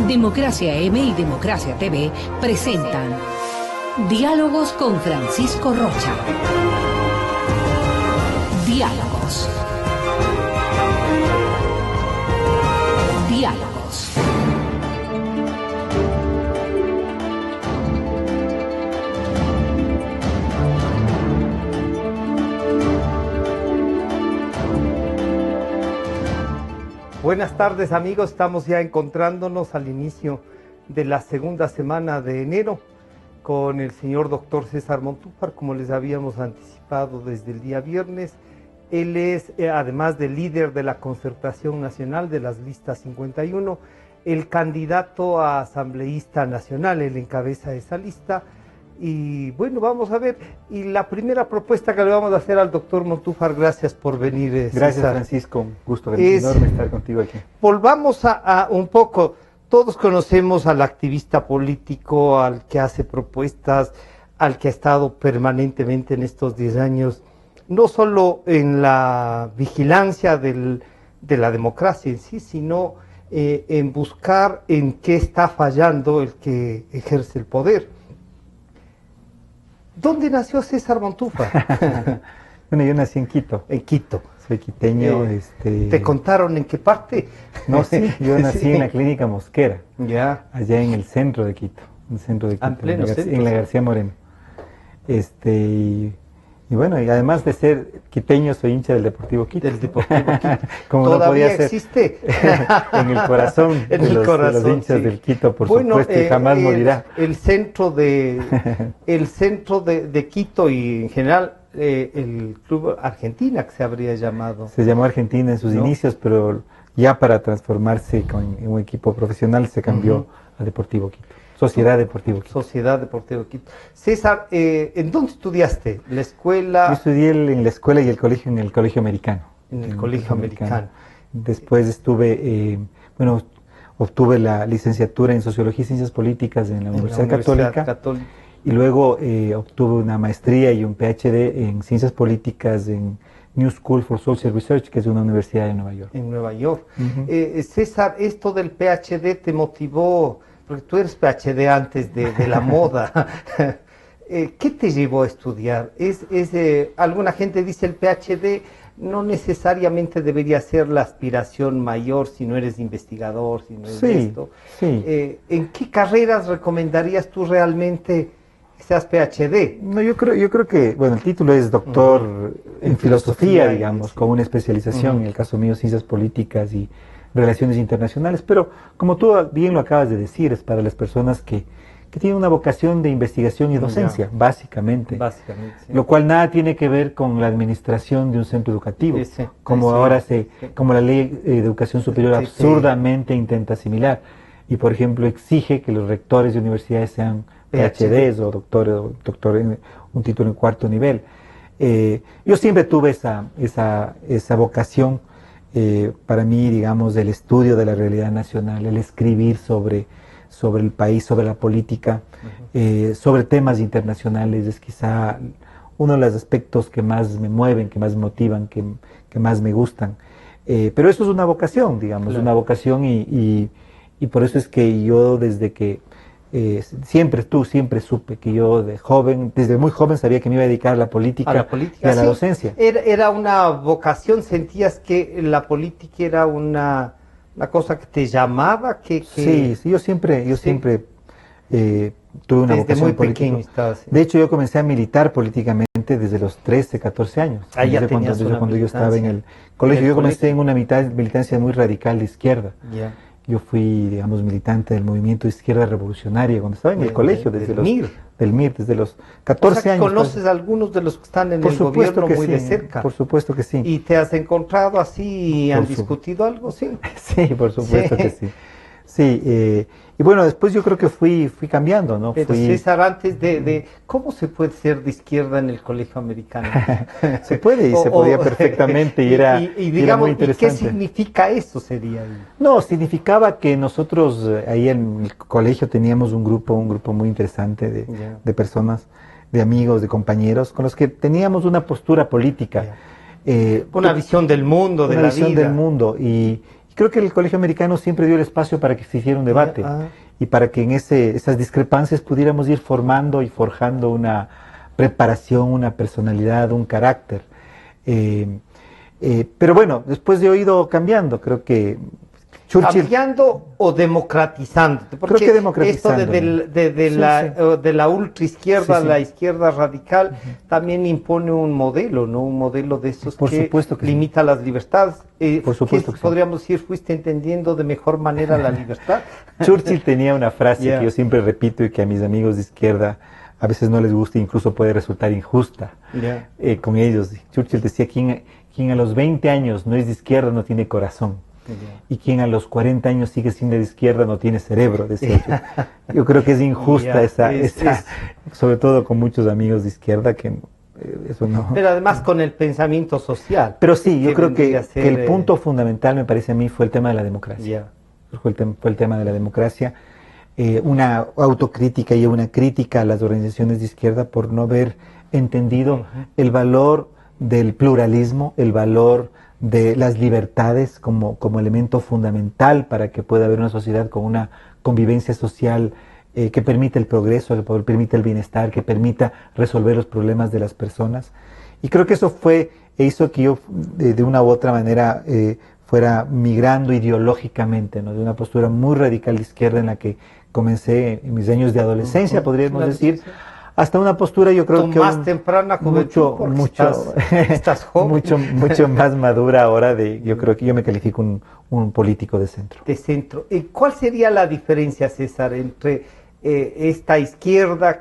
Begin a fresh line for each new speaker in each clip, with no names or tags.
Democracia M y Democracia TV presentan Diálogos con Francisco Rocha. Diálogos. Diálogos.
Buenas tardes amigos, estamos ya encontrándonos al inicio de la segunda semana de enero con el señor doctor César Montúfar, como les habíamos anticipado desde el día viernes. Él es, además de líder de la Concertación Nacional de las Listas 51, el candidato a asambleísta nacional. Él encabeza esa lista. Y bueno, vamos a ver, y la primera propuesta que le vamos a hacer al doctor Montúfar, gracias por venir.
Gracias, César. Francisco, un gusto, enorme estar contigo aquí.
Volvamos a un poco, todos conocemos al activista político, al que hace propuestas, al que ha estado permanentemente en estos 10 años, no solo en la vigilancia de la democracia en sí, sino en buscar en qué está fallando el que ejerce el poder. ¿Dónde nació César Montúfar?
Bueno, yo nací en Quito.
En Quito.
Soy quiteño.
¿Te contaron en qué parte?
No, sí, yo nací en la Clínica Mosquera,
ya,
allá en el centro de Quito, en la García Moreno. Y bueno, y además de ser quiteño, soy hincha del Deportivo Quito.
Del Deportivo Quito.
Como
¿Todavía
no podía ser,
existe?
en el corazón,
en
de,
el
los,
corazón,
de los hinchas
sí.
del Quito, por
bueno,
supuesto, y jamás morirá.
El centro de Quito y en general el Club Argentina, que se habría llamado.
Se llamó Argentina en sus inicios, pero ya para transformarse en un equipo profesional se cambió a Deportivo Quito. Sociedad Deportivo Quito.
Sociedad Deportivo Quito. César, ¿en dónde estudiaste? ¿La escuela?
Yo estudié en la escuela y el colegio, en el colegio americano.
En el colegio americano.
Después estuve, obtuve la licenciatura en Sociología y Ciencias Políticas en la Universidad Católica. Y luego obtuve una maestría y un PhD en Ciencias Políticas en New School for Social Research, que es una universidad de Nueva York.
En Nueva York. César, esto del PhD te motivó, porque tú eres PhD antes de la moda. ¿Qué te llevó a estudiar? Alguna gente dice el PhD no necesariamente debería ser la aspiración mayor si no eres investigador, si no eres esto.
Sí.
¿En qué carreras recomendarías tú realmente que seas PhD?
No, yo creo que, bueno, el título es doctor en filosofía, digamos, con una especialización, en el caso mío, ciencias políticas y relaciones internacionales, pero como tú bien lo acabas de decir, es para las personas que tienen una vocación de investigación y docencia, básicamente.
Sí.
Lo cual nada tiene que ver con la administración de un centro educativo, como la ley de educación superior absurdamente intenta asimilar. Y por ejemplo exige que los rectores de universidades sean PhDs o doctor en un título en cuarto nivel. Yo siempre tuve esa vocación. Para mí, digamos, del estudio de la realidad nacional, el escribir sobre el país, sobre la política, sobre temas internacionales, es quizá uno de los aspectos que más me mueven, que más me motivan, que más me gustan. Pero eso es una vocación, digamos, una vocación y por eso es que yo desde que siempre supe que yo desde muy joven sabía que me iba a dedicar a la política y a la docencia.
Era una vocación, sentías que la política era una cosa que te llamaba,
Sí, yo siempre tuve una vocación
muy
política.
Pequeño estabas.
De hecho, yo comencé a militar políticamente desde los 13, 14 años.
Desde
cuando yo estaba en el colegio. Yo comencé en una militancia muy radical de izquierda. Yo fui, digamos, militante del movimiento de izquierda revolucionaria cuando estaba en el colegio, desde los 14 años.
¿Conoces a algunos de los que están en el gobierno muy de cerca?
Por supuesto que sí.
¿Y te has encontrado así y han discutido algo? Sí.
Sí, por supuesto que sí. Sí, y bueno, después yo creo que fui cambiando, ¿no?
Pero César, antes ¿cómo se puede ser de izquierda en el colegio americano?
Se puede y se podía perfectamente y era muy interesante.
¿Y qué significa eso sería?
No, significaba que nosotros ahí en el colegio teníamos un grupo muy interesante de personas, de amigos, de compañeros, con los que teníamos una postura política.
Una visión del mundo, de la vida.
Una visión del mundo y Creo que el Colegio Americano siempre dio el espacio para que se hiciera un debate y para que en esas discrepancias pudiéramos ir formando y forjando una preparación, una personalidad, un carácter. Pero bueno, después he ido cambiando, creo que Churchill...
¿Cambiando o democratizando? Porque
creo que democratizando.
Esto de la ultraizquierda a la izquierda radical también impone un modelo, ¿no? Un modelo de esos que limita las libertades.
Por supuesto que
podríamos decir, fuiste entendiendo de mejor manera la libertad.
Churchill tenía una frase que yo siempre repito y que a mis amigos de izquierda a veces no les gusta, incluso puede resultar injusta con ellos. Churchill decía, quien a los 20 años no es de izquierda no tiene corazón. Y quien a los 40 años sigue siendo de izquierda no tiene cerebro, decía yo. Creo que es injusta esa, sobre todo con muchos amigos de izquierda que eso no...
Pero además con el pensamiento social.
Pero sí, yo creo que el punto fundamental me parece a mí fue el tema de la democracia. Fue el tema de la democracia. Una autocrítica y una crítica a las organizaciones de izquierda por no haber entendido el valor del pluralismo, el valor de las libertades como elemento fundamental para que pueda haber una sociedad con una convivencia social que permita el progreso, que permita el bienestar, que permita resolver los problemas de las personas. Y creo que eso hizo que yo de una u otra manera fuera migrando ideológicamente, ¿no? De una postura muy radical de izquierda en la que comencé en mis años de adolescencia, podríamos decir, hasta una postura yo creo que
más temprana juventud, estás joven.
mucho más madura ahora yo creo que yo me califico un político de centro.
De centro. ¿Y cuál sería la diferencia, César, entre esta izquierda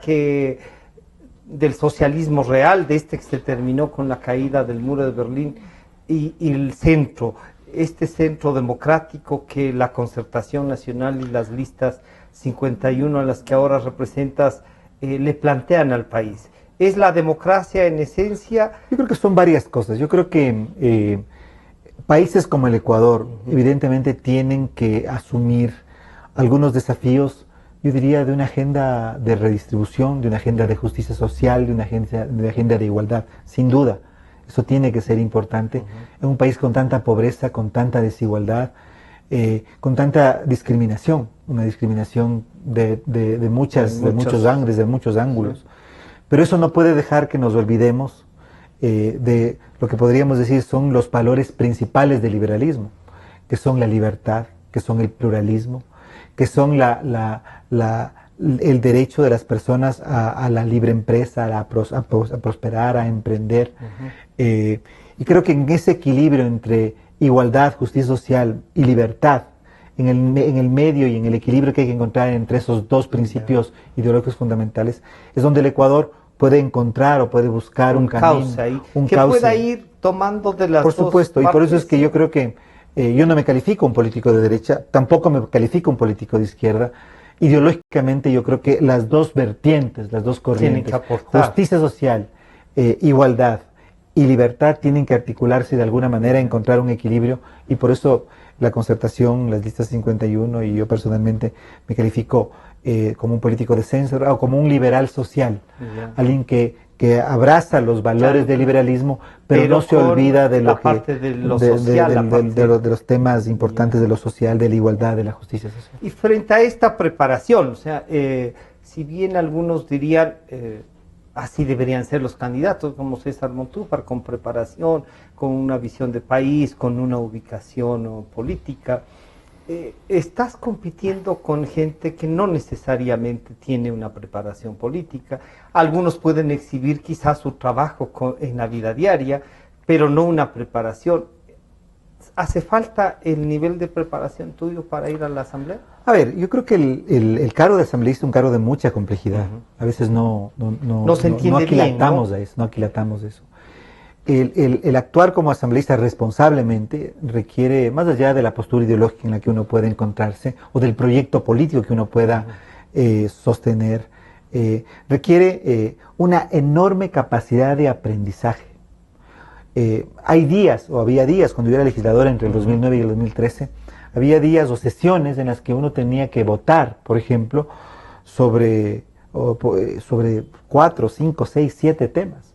del socialismo real, de que se terminó con la caída del muro de Berlín, y el centro, este centro democrático que la Concertación Nacional y las listas 51 a las que ahora representas le plantean al país? ¿Es la democracia en esencia?
Yo creo que son varias cosas. Yo creo que países como el Ecuador evidentemente tienen que asumir algunos desafíos, yo diría, de una agenda de redistribución, de una agenda de justicia social, de una agenda de igualdad, sin duda. Eso tiene que ser importante. En un país con tanta pobreza, con tanta desigualdad, con tanta discriminación, una discriminación de muchos ángulos. Pero eso no puede dejar que nos olvidemos de lo que podríamos decir son los valores principales del liberalismo, que son la libertad, que son el pluralismo, que son el derecho de las personas a la libre empresa, a prosperar, a emprender. Y creo que en ese equilibrio entre igualdad, justicia social y libertad, en el medio y en el equilibrio que hay que encontrar entre esos dos principios ideológicos fundamentales, es donde el Ecuador puede encontrar o puede buscar un camino,
que pueda ir tomando de las dos.
Por supuesto, y por eso es que yo creo que yo no me califico un político de derecha, tampoco me califico un político de izquierda. Ideológicamente yo creo que las dos vertientes, las dos corrientes, justicia social, igualdad y libertad tienen que articularse de alguna manera, encontrar un equilibrio, y por eso la Concertación, las listas 51 y yo personalmente me califico como un político de centro o como un liberal social, alguien que abraza los valores del liberalismo, pero no se olvida de lo de los temas importantes de lo social, de la igualdad, de la justicia social.
Y frente a esta preparación, o sea, si bien algunos dirían así deberían ser los candidatos, como César Montúfar, con preparación, con una visión de país, con una ubicación política, estás compitiendo con gente que no necesariamente tiene una preparación política. Algunos pueden exhibir quizás su trabajo en la vida diaria, pero no una preparación. ¿Hace falta el nivel de preparación tuyo para ir a la asamblea?
A ver, yo creo que el cargo de asambleísta es un cargo de mucha complejidad. A veces no aquilatamos a eso, no aquilatamos eso. El actuar como asambleísta responsablemente requiere, más allá de la postura ideológica en la que uno puede encontrarse o del proyecto político que uno pueda sostener, requiere una enorme capacidad de aprendizaje. Había días cuando yo era legislador entre el 2009 y el 2013, había días o sesiones en las que uno tenía que votar, por ejemplo, sobre 4, 5, 6, 7 temas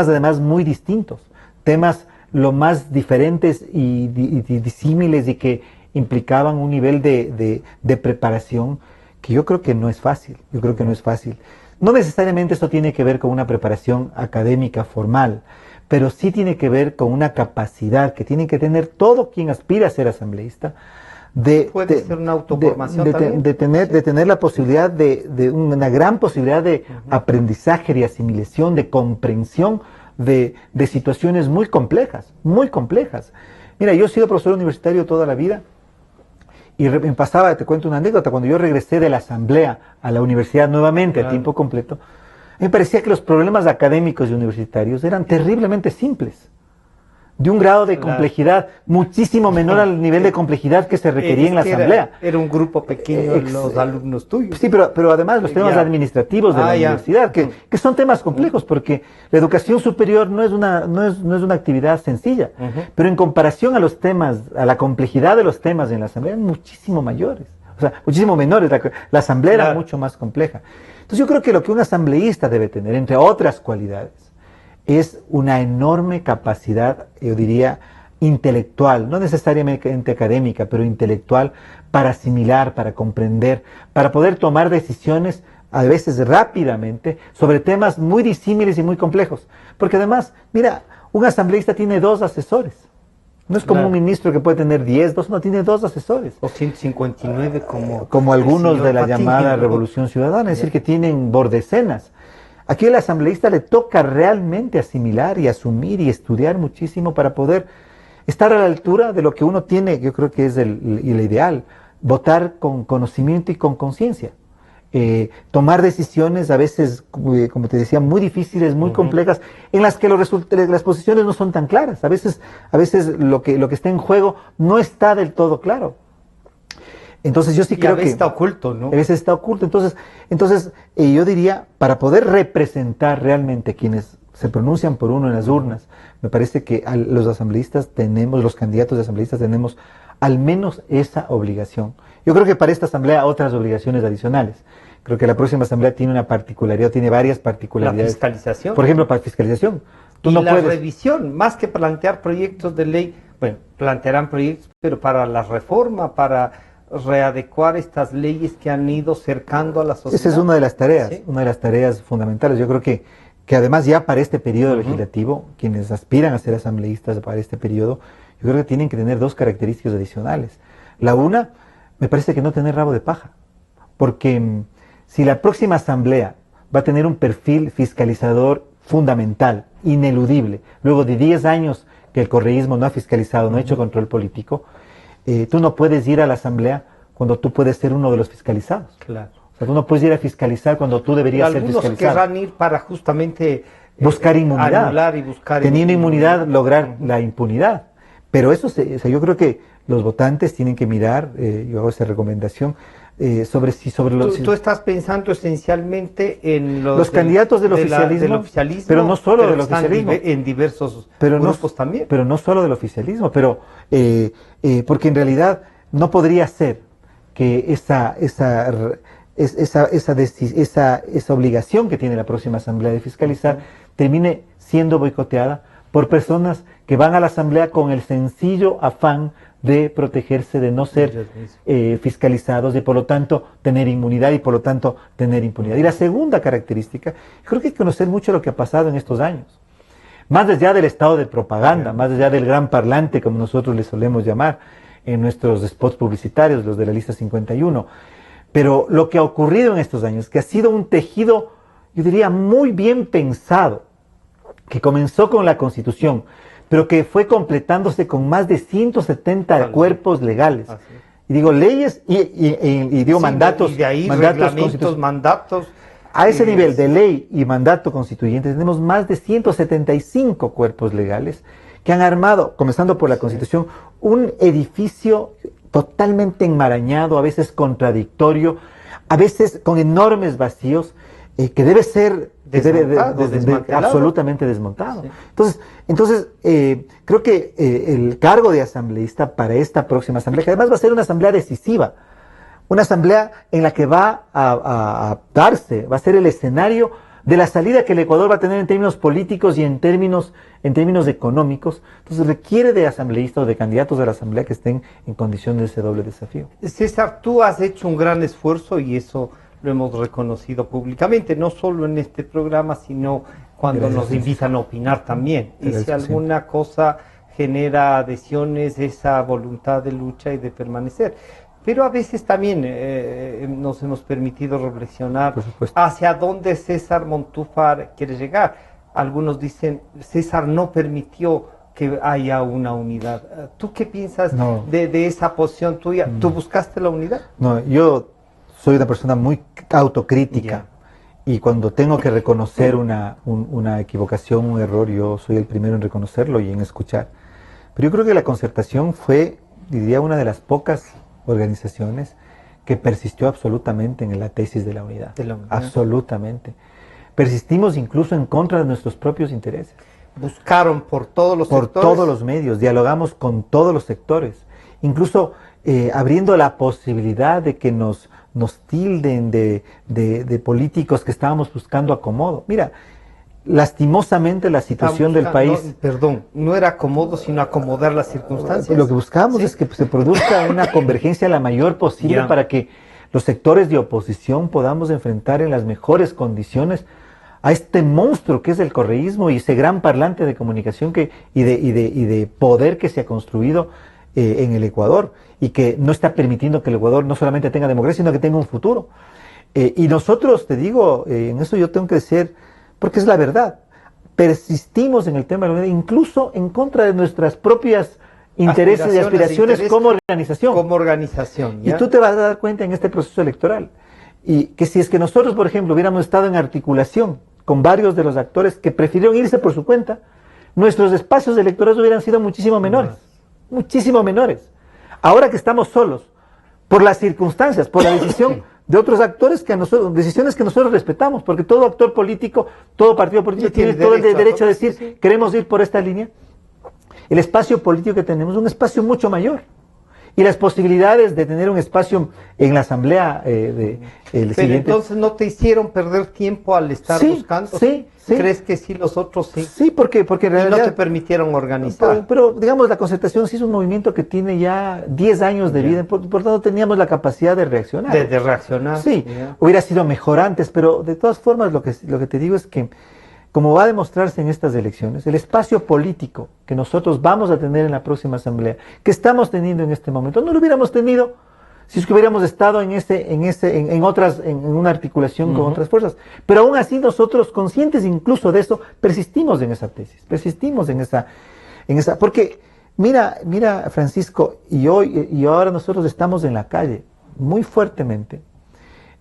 además muy distintos, temas lo más diferentes y disímiles y que implicaban un nivel de preparación que yo creo que no es fácil. Yo creo que no es fácil. No necesariamente esto tiene que ver con una preparación académica formal, pero sí tiene que ver con una capacidad que tiene que tener todo quien aspira a ser asambleísta
puede ser una autoformación también.
De tener la posibilidad una gran posibilidad de aprendizaje, de asimilación, de comprensión de situaciones muy complejas, muy complejas. Mira, yo he sido profesor universitario toda la vida y me pasaba, te cuento una anécdota, cuando yo regresé de la asamblea a la universidad nuevamente a tiempo completo, me parecía que los problemas académicos y universitarios eran terriblemente simples, de un grado de complejidad muchísimo menor al nivel de complejidad que se requería en la asamblea.
Era un grupo pequeño los alumnos tuyos.
Sí, pero además los temas administrativos de la universidad, que son temas complejos, porque la educación superior no es una actividad sencilla, pero en comparación a los temas, a la complejidad de los temas en la asamblea, eran muchísimo mayores, o sea, muchísimo menores. La asamblea era mucho más compleja. Entonces yo creo que lo que un asambleísta debe tener, entre otras cualidades, es una enorme capacidad, yo diría, intelectual, no necesariamente académica, pero intelectual, para asimilar, para comprender, para poder tomar decisiones, a veces rápidamente, sobre temas muy disímiles y muy complejos. Porque además, mira, un asambleísta tiene 2 asesores. No es como un ministro que puede tener 10, no, tiene 2 asesores.
O 159
como algunos de la llamada Revolución Ciudadana, es decir, que tienen bordecenas. Aquí al asambleísta le toca realmente asimilar y asumir y estudiar muchísimo para poder estar a la altura de lo que uno tiene, yo creo que es el ideal, votar con conocimiento y con conciencia. Tomar decisiones a veces, como te decía, muy difíciles, muy complejas, en las que las posiciones no son tan claras. A veces lo que está en juego no está del todo claro. Entonces yo sí creo que...
está oculto, ¿no?
A veces está oculto. Entonces yo diría, para poder representar realmente quienes se pronuncian por uno en las urnas, me parece que los asambleístas los candidatos de asambleístas tenemos al menos esa obligación. Yo creo que para esta asamblea otras obligaciones adicionales. Creo que la próxima asamblea tiene una particularidad, tiene varias particularidades.
La fiscalización.
Por ejemplo, para fiscalización.
Revisión, más que plantear proyectos de ley, bueno, plantearán proyectos, pero para la reforma, para readecuar estas leyes que han ido cercando a la sociedad.
Esa es una de las tareas, una de las tareas fundamentales. Yo creo que además ya para este periodo legislativo, quienes aspiran a ser asambleístas para este periodo, yo creo que tienen que tener 2 características adicionales. La una, me parece que no tener rabo de paja, porque si la próxima asamblea va a tener un perfil fiscalizador fundamental, ineludible, luego de 10 años que el correísmo no ha fiscalizado, no ha hecho control político, tú no puedes ir a la asamblea cuando tú puedes ser uno de los fiscalizados.
Claro.
O sea, tú no puedes ir a fiscalizar cuando tú deberías ser fiscalizado.
Algunos querrán ir para justamente
buscar inmunidad.
Anular y buscar
teniendo inmunidad, lograr la impunidad. Pero eso, yo creo que los votantes tienen que mirar, yo hago esa recomendación, sobre los...
Tú estás pensando esencialmente en
los candidatos del oficialismo, pero no solo del oficialismo.
En diversos grupos también.
Pero no solo del oficialismo, porque en realidad no podría ser que esa obligación que tiene la próxima asamblea de fiscalizar termine siendo boicoteada por personas que van a la asamblea con el sencillo afán de protegerse, de no ser fiscalizados y por lo tanto tener inmunidad y por lo tanto tener impunidad. Y la segunda característica, creo que hay que conocer mucho lo que ha pasado en estos años. Más allá del estado de propaganda, más allá del gran parlante, como nosotros le solemos llamar en nuestros spots publicitarios, los de la lista 51. Pero lo que ha ocurrido en estos años, que ha sido un tejido, yo diría, muy bien pensado, que comenzó con la Constitución, pero que fue completándose con más de 170 cuerpos legales. Y digo leyes y digo mandatos.
Y de ahí
reglamentos,
mandatos.
A ese nivel de ley y mandato constituyente tenemos más de 175 cuerpos legales que han armado, comenzando por la Constitución, un edificio totalmente enmarañado, a veces contradictorio, a veces con enormes vacíos, que debe ser absolutamente desmontado. Sí. Entonces creo que el cargo de asambleísta para esta próxima asamblea, que además va a ser una asamblea decisiva, una asamblea en la que va a darse, va a ser el escenario de la salida que el Ecuador va a tener en términos políticos y en términos económicos. Entonces requiere de asambleístas o de candidatos de la asamblea que estén en condiciones de ese doble desafío.
César, tú has hecho un gran esfuerzo y eso lo hemos reconocido públicamente, no solo en este programa, sino cuando nos invitan a opinar también. Y si alguna cosa genera adhesiones, esa voluntad de lucha y de permanecer. Pero a veces también nos hemos permitido reflexionar hacia dónde César Montúfar quiere llegar. Algunos dicen, César no permitió que haya una unidad. ¿Tú qué piensas de esa posición tuya? ¿Tú buscaste la unidad?
No, yo soy una persona muy autocrítica. Y cuando tengo que reconocer una equivocación, un error, yo soy el primero en reconocerlo y en escuchar. Pero yo creo que la Concertación fue, diría, una de las pocas organizaciones que persistió absolutamente en la tesis de la unidad. Absolutamente. Persistimos incluso en contra de nuestros propios intereses.
Buscaron por todos los sectores.
Por todos los medios, dialogamos con todos los sectores. Incluso abriendo la posibilidad de que nos tilden de políticos que estábamos buscando acomodo. Mira, lastimosamente la situación del país...
No era acomodo, sino acomodar las circunstancias.
Lo que buscamos es que se produzca una convergencia la mayor posible para que los sectores de oposición podamos enfrentar en las mejores condiciones a este monstruo que es el correísmo y ese gran parlante de comunicación y de poder que se ha construido en el Ecuador y que no está permitiendo que el Ecuador no solamente tenga democracia, sino que tenga un futuro. Y nosotros, te digo, en eso yo tengo que decir, porque es la verdad, persistimos en el tema de la unidad, incluso en contra de nuestras propias intereses y aspiraciones como organización.
Como organización, ¿ya?
Y tú te vas a dar cuenta en este proceso electoral, y que si es que nosotros, por ejemplo, hubiéramos estado en articulación con varios de los actores que prefirieron irse por su cuenta, nuestros espacios electorales hubieran sido muchísimo menores. Muchísimo menores. Ahora que estamos solos, por las circunstancias, por la decisión de otros actores, decisiones que nosotros respetamos, porque todo actor político, todo partido político tiene todo el derecho a decir, queremos ir por esta línea. El espacio político que tenemos es un espacio mucho mayor. Y las posibilidades de tener un espacio en la asamblea
Pero entonces no te hicieron perder tiempo al estar buscando.
Sí.
¿Crees que sí los otros sí?
Sí, porque en realidad
no te permitieron organizar.
Pero digamos, la Concertación sí es un movimiento que tiene ya 10 años de vida, por tanto teníamos la capacidad de reaccionar.
De reaccionar.
Sí, hubiera sido mejor antes, pero de todas formas lo que te digo es que, como va a demostrarse en estas elecciones, el espacio político que nosotros vamos a tener en la próxima asamblea, que estamos teniendo en este momento, no lo hubiéramos tenido si es que hubiéramos estado en una articulación con otras fuerzas. Pero aún así nosotros, conscientes incluso de eso, persistimos en esa tesis, persistimos en esa, porque mira Francisco, y ahora nosotros estamos en la calle muy fuertemente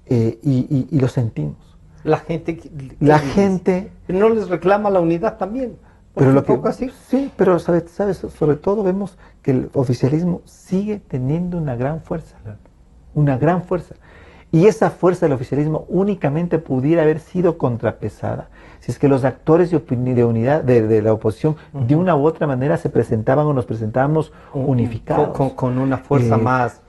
y lo sentimos.
La gente
no
les reclama la unidad también.
Pero lo que así. Sí, pero sabes, sobre todo vemos que el oficialismo sigue teniendo una gran fuerza. Y esa fuerza del oficialismo únicamente pudiera haber sido contrapesada si es que los actores de unidad de la oposición de una u otra manera se presentaban o nos presentábamos unificados.
Con una fuerza más.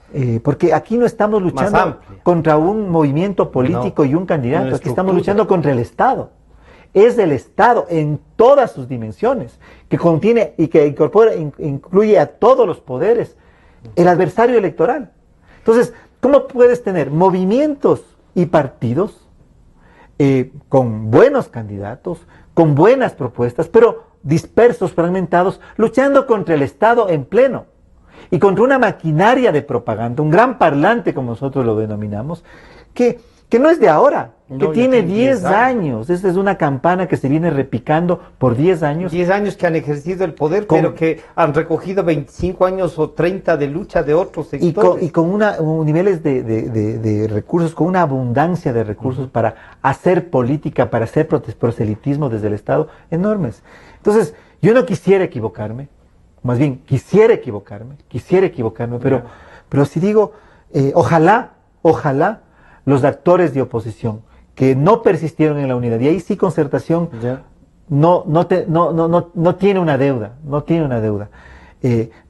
Porque aquí no estamos luchando contra un movimiento político y un candidato, aquí estamos luchando contra el Estado. Es el Estado en todas sus dimensiones, que contiene y que incluye a todos los poderes, el adversario electoral. Entonces, ¿cómo puedes tener movimientos y partidos con buenos candidatos, con buenas propuestas, pero dispersos, fragmentados, luchando contra el Estado en pleno y contra una maquinaria de propaganda, un gran parlante, como nosotros lo denominamos, que no es de ahora, que tiene 10 años. Esta es una campana que se viene repicando por 10 años.
10 años que han ejercido el poder, pero que han recogido 25 años o 30 de lucha de otros sectores.
Y con niveles de recursos, con una abundancia de recursos para hacer política, para hacer proselitismo desde el Estado, enormes. Entonces, yo no quisiera equivocarme, más bien quisiera equivocarme, pero si digo, ojalá los actores de oposición que no persistieron en la unidad, y ahí sí Concertación no tiene una deuda,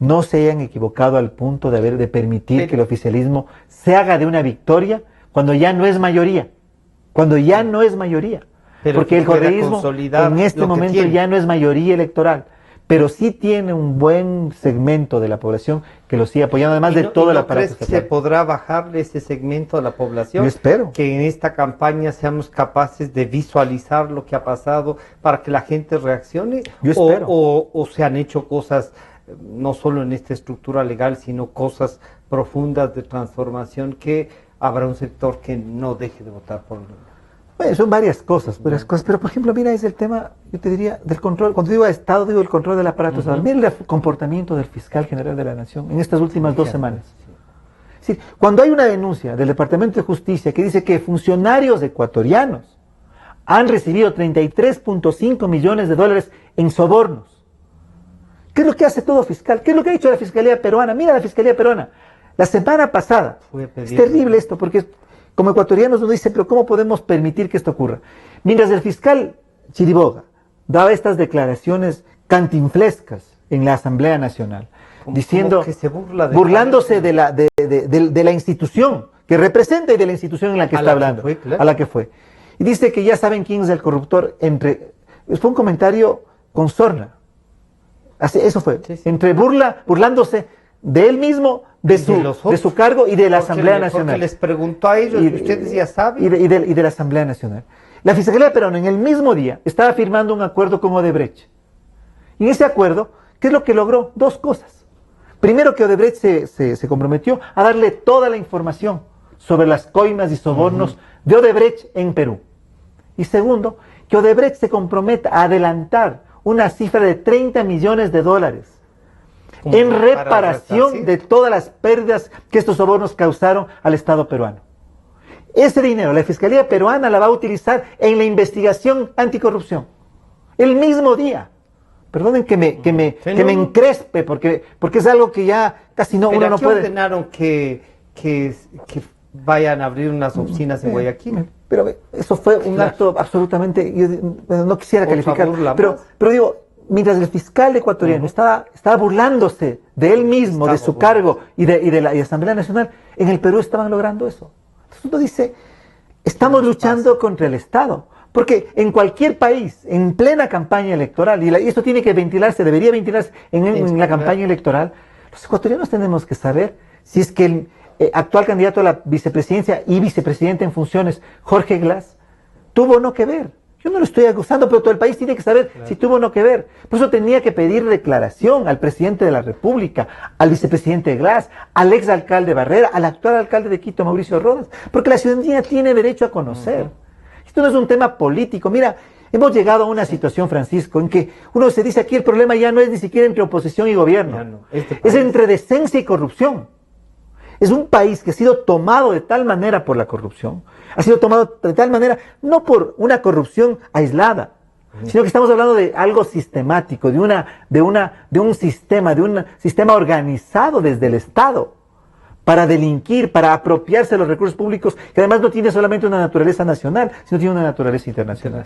no se hayan equivocado al punto de permitir que el oficialismo se haga de una victoria cuando ya no es mayoría, porque el correísmo en este momento ya no es mayoría electoral, pero sí tiene un buen segmento de la población que lo sigue apoyando, además de todo el aparato.
¿Crees que se podrá bajarle ese segmento de la población?
Yo espero.
Que en esta campaña seamos capaces de visualizar lo que ha pasado para que la gente reaccione.
Yo espero.
O se han hecho cosas, no solo en esta estructura legal, sino cosas profundas de transformación, que habrá un sector que no deje de votar por Lula.
Bueno, son varias cosas, pero por ejemplo, mira, es el tema, yo te diría, del control. Cuando digo Estado, digo el control del aparato estatal. Mira el comportamiento del fiscal general de la Nación en estas últimas 2 semanas. Es decir, cuando hay una denuncia del Departamento de Justicia que dice que funcionarios ecuatorianos han recibido 33.5 millones de dólares en sobornos, ¿qué es lo que hace todo fiscal? ¿Qué es lo que ha hecho la Fiscalía Peruana? Mira la Fiscalía Peruana. La semana pasada, es terrible esto, porque como ecuatorianos uno dice, pero ¿cómo podemos permitir que esto ocurra? Mientras el fiscal Chiriboga daba estas declaraciones cantinflescas en la Asamblea Nacional, diciendo,
que se
burlándose de la institución que representa y de la institución en la que está hablando, a la que fue. Y dice que ya saben quién es el corruptor fue un comentario con sorna. Eso fue, entre burlándose de él mismo, de su cargo y de la Asamblea Nacional.
Porque les preguntó a ellos, ustedes ya saben.
Y de la Asamblea Nacional. La Fiscalía Peruana en el mismo día estaba firmando un acuerdo con Odebrecht. Y en ese acuerdo, ¿qué es lo que logró? 2 cosas. Primero, que Odebrecht se comprometió a darle toda la información sobre las coimas y sobornos de Odebrecht en Perú. Y segundo, que Odebrecht se comprometa a adelantar una cifra de 30 millones de dólares en reparación de todas las pérdidas que estos sobornos causaron al Estado peruano. Ese dinero la Fiscalía Peruana la va a utilizar en la investigación anticorrupción. El mismo día. Perdonen que me encrespe, porque es algo que ya casi uno no puede.
Ordenaron que vayan a abrir unas oficinas en Guayaquil.
Pero eso fue un acto absolutamente, yo no quisiera calificar, pero digo, mientras el fiscal ecuatoriano estaba burlándose de él mismo, de su cargo y de la Asamblea Nacional, en el Perú estaban logrando eso. Entonces uno dice, estamos luchando contra el Estado. Porque en cualquier país, en plena campaña electoral, y esto tiene que ventilarse, debería ventilarse en la campaña electoral, los ecuatorianos tenemos que saber si es que el actual candidato a la vicepresidencia y vicepresidente en funciones, Jorge Glass, tuvo o no que ver. Yo no lo estoy acusando, pero todo el país tiene que saber si tuvo o no que ver. Por eso tenía que pedir declaración al presidente de la República, al vicepresidente Glass, al exalcalde Barrera, al actual alcalde de Quito, Mauricio Rodas, porque la ciudadanía tiene derecho a conocer. Esto no es un tema político. Mira, hemos llegado a una situación, Francisco, en que uno se dice aquí el problema ya no es ni siquiera entre oposición y gobierno, es entre decencia y corrupción. Es un país que ha sido tomado de tal manera por la corrupción, ha sido tomado de tal manera, no por una corrupción aislada, sino que estamos hablando de algo sistemático, de un sistema organizado desde el Estado para delinquir, para apropiarse de los recursos públicos, que además no tiene solamente una naturaleza nacional, sino tiene una naturaleza internacional.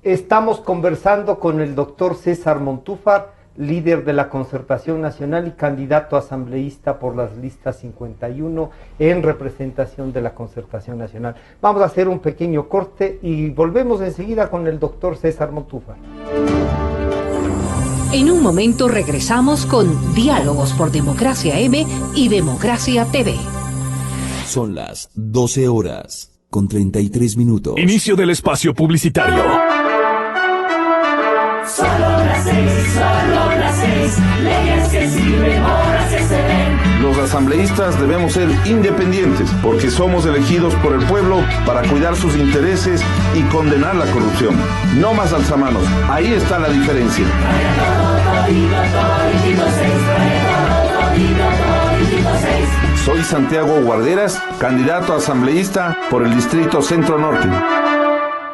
Estamos conversando con el doctor César Montúfar, líder de la Concertación Nacional y candidato asambleísta por las listas 51 en representación de la Concertación Nacional. Vamos a hacer un pequeño corte y volvemos enseguida con el doctor César Montúfar.
En un momento regresamos con Diálogos por Democracia M y Democracia TV.
Son las 12 horas con 33 minutos.
Inicio del espacio publicitario.
Solo las seis, leyes que sin mejoras se ven.
Los asambleístas debemos ser independientes porque somos elegidos por el pueblo para cuidar sus intereses y condenar la corrupción. No más alzamanos, ahí está la diferencia. Soy Santiago Guarderas, candidato asambleísta por el Distrito Centro Norte.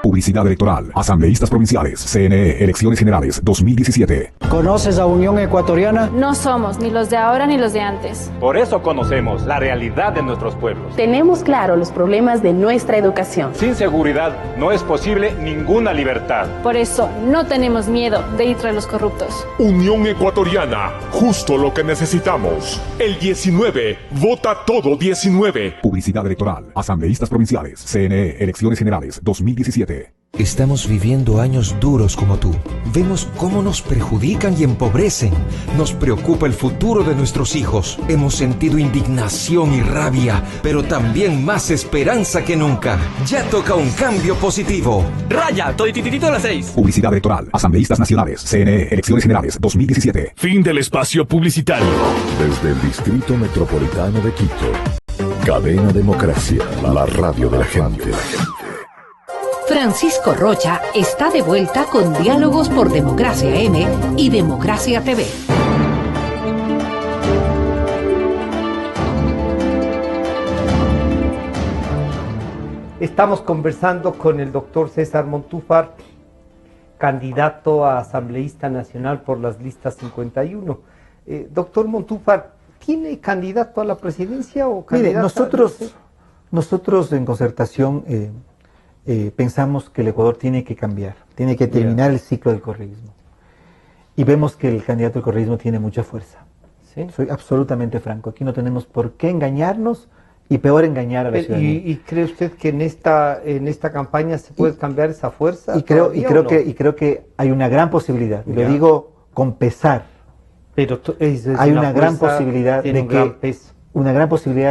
Publicidad electoral. Asambleístas provinciales. CNE. Elecciones Generales 2017.
¿Conoces a Unión Ecuatoriana?
No somos ni los de ahora ni los de antes.
Por eso conocemos la realidad de nuestros pueblos.
Tenemos claro los problemas de nuestra educación.
Sin seguridad no es posible ninguna libertad.
Por eso no tenemos miedo de ir tras los corruptos.
Unión Ecuatoriana. Justo lo que necesitamos. El 19. Vota todo 19. Publicidad electoral. Asambleístas provinciales. CNE. Elecciones Generales 2017.
Estamos viviendo años duros como tú. Vemos cómo nos perjudican y empobrecen. Nos preocupa el futuro de nuestros hijos. Hemos sentido indignación y rabia, pero también más esperanza que nunca. Ya toca un cambio positivo.
¡Raya! ¡Todititito a las 6!
Publicidad electoral. Asambleístas nacionales. CNE. Elecciones Generales 2017.
Fin del espacio publicitario.
Desde el Distrito Metropolitano de Quito. Cadena Democracia. La radio de la gente.
Francisco Rocha está de vuelta con Diálogos por Democracia M y Democracia TV.
Estamos conversando con el doctor César Montúfar, candidato a asambleísta nacional por las listas 51. Doctor Montúfar, ¿tiene candidato a la presidencia o candidato?
Mire, nosotros en concertación pensamos que el Ecuador tiene que cambiar, tiene que terminar el ciclo del correísmo. Y vemos que el candidato del correísmo tiene mucha fuerza. ¿Sí? Soy absolutamente franco, aquí no tenemos por qué engañarnos y peor engañar a la ciudadanía.
¿Y cree usted que en esta campaña se puede cambiar esa fuerza?
Y creo que hay una gran posibilidad, y lo digo con pesar.
Pero
hay una gran posibilidad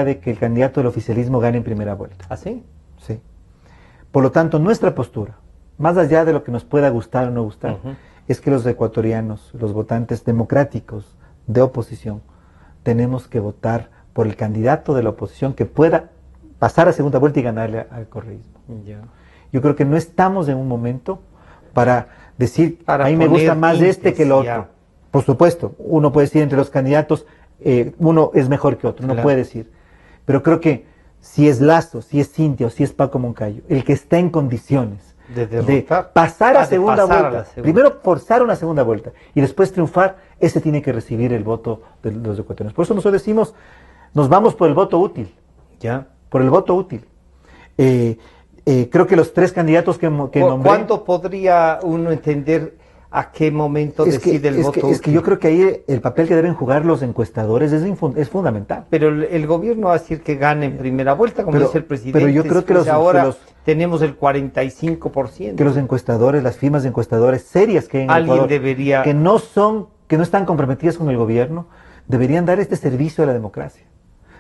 de que el candidato del oficialismo gane en primera vuelta.
¿Ah, sí?
Sí. Por lo tanto, nuestra postura, más allá de lo que nos pueda gustar o no gustar, es que los ecuatorianos, los votantes democráticos de oposición, tenemos que votar por el candidato de la oposición que pueda pasar a segunda vuelta y ganarle al correísmo. Yo creo que no estamos en un momento para decir, a mí me gusta más este que el otro. Por supuesto, uno puede decir entre los candidatos, uno es mejor que otro, uno puede decir. Pero creo que si es Lazo, si es Cintia o si es Paco Moncayo, el que está en condiciones de pasar a segunda vuelta, primero forzar una segunda vuelta y después triunfar, ese tiene que recibir el voto de los ecuatorianos. Por eso nosotros decimos, nos vamos por el voto útil. Por el voto útil. Creo que los tres candidatos que nombré...
¿Cuándo podría uno entender a qué momento decide el voto útil?
Es que yo creo que ahí el papel que deben jugar los encuestadores es fundamental.
Pero el gobierno va a decir que gane en primera vuelta, como dice el presidente.
Pero yo creo que
ahora tenemos el 45%.
Que los encuestadores, las firmas de encuestadores serias que hay en Ecuador,
debería...
que no están comprometidas con el gobierno, deberían dar este servicio a la democracia,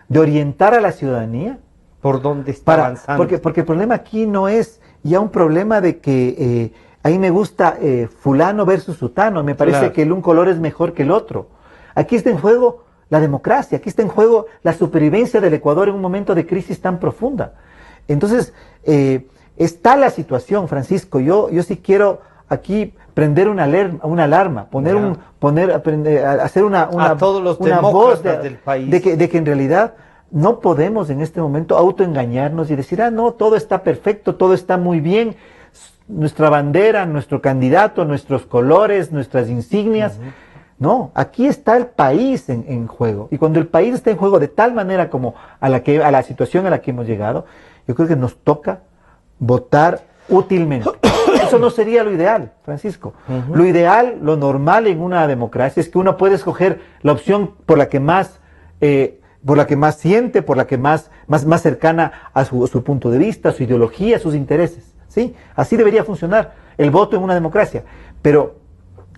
de orientar a la ciudadanía
por dónde está avanzando.
Porque el problema aquí no es ya un problema de que ahí me gusta fulano versus sutano, me parece que el un color es mejor que el otro. Aquí está en juego la democracia, aquí está en juego la supervivencia del Ecuador en un momento de crisis tan profunda. Entonces, está la situación, Francisco. Yo sí quiero aquí prender una alarma, hacer una
a todos los
voz
del país.
de que en realidad no podemos en este momento autoengañarnos y decir, no, todo está perfecto, todo está muy bien, nuestra bandera, nuestro candidato, nuestros colores, nuestras insignias. No, aquí está el país en juego. Y cuando el país está en juego de tal manera como a la situación a la que hemos llegado, yo creo que nos toca votar útilmente. Eso no sería lo ideal, Francisco. Lo ideal, lo normal en una democracia es que uno puede escoger la opción por la que más siente, por la que más cercana a su punto de vista, a su ideología, a sus intereses. ¿Sí? Así debería funcionar el voto en una democracia. Pero,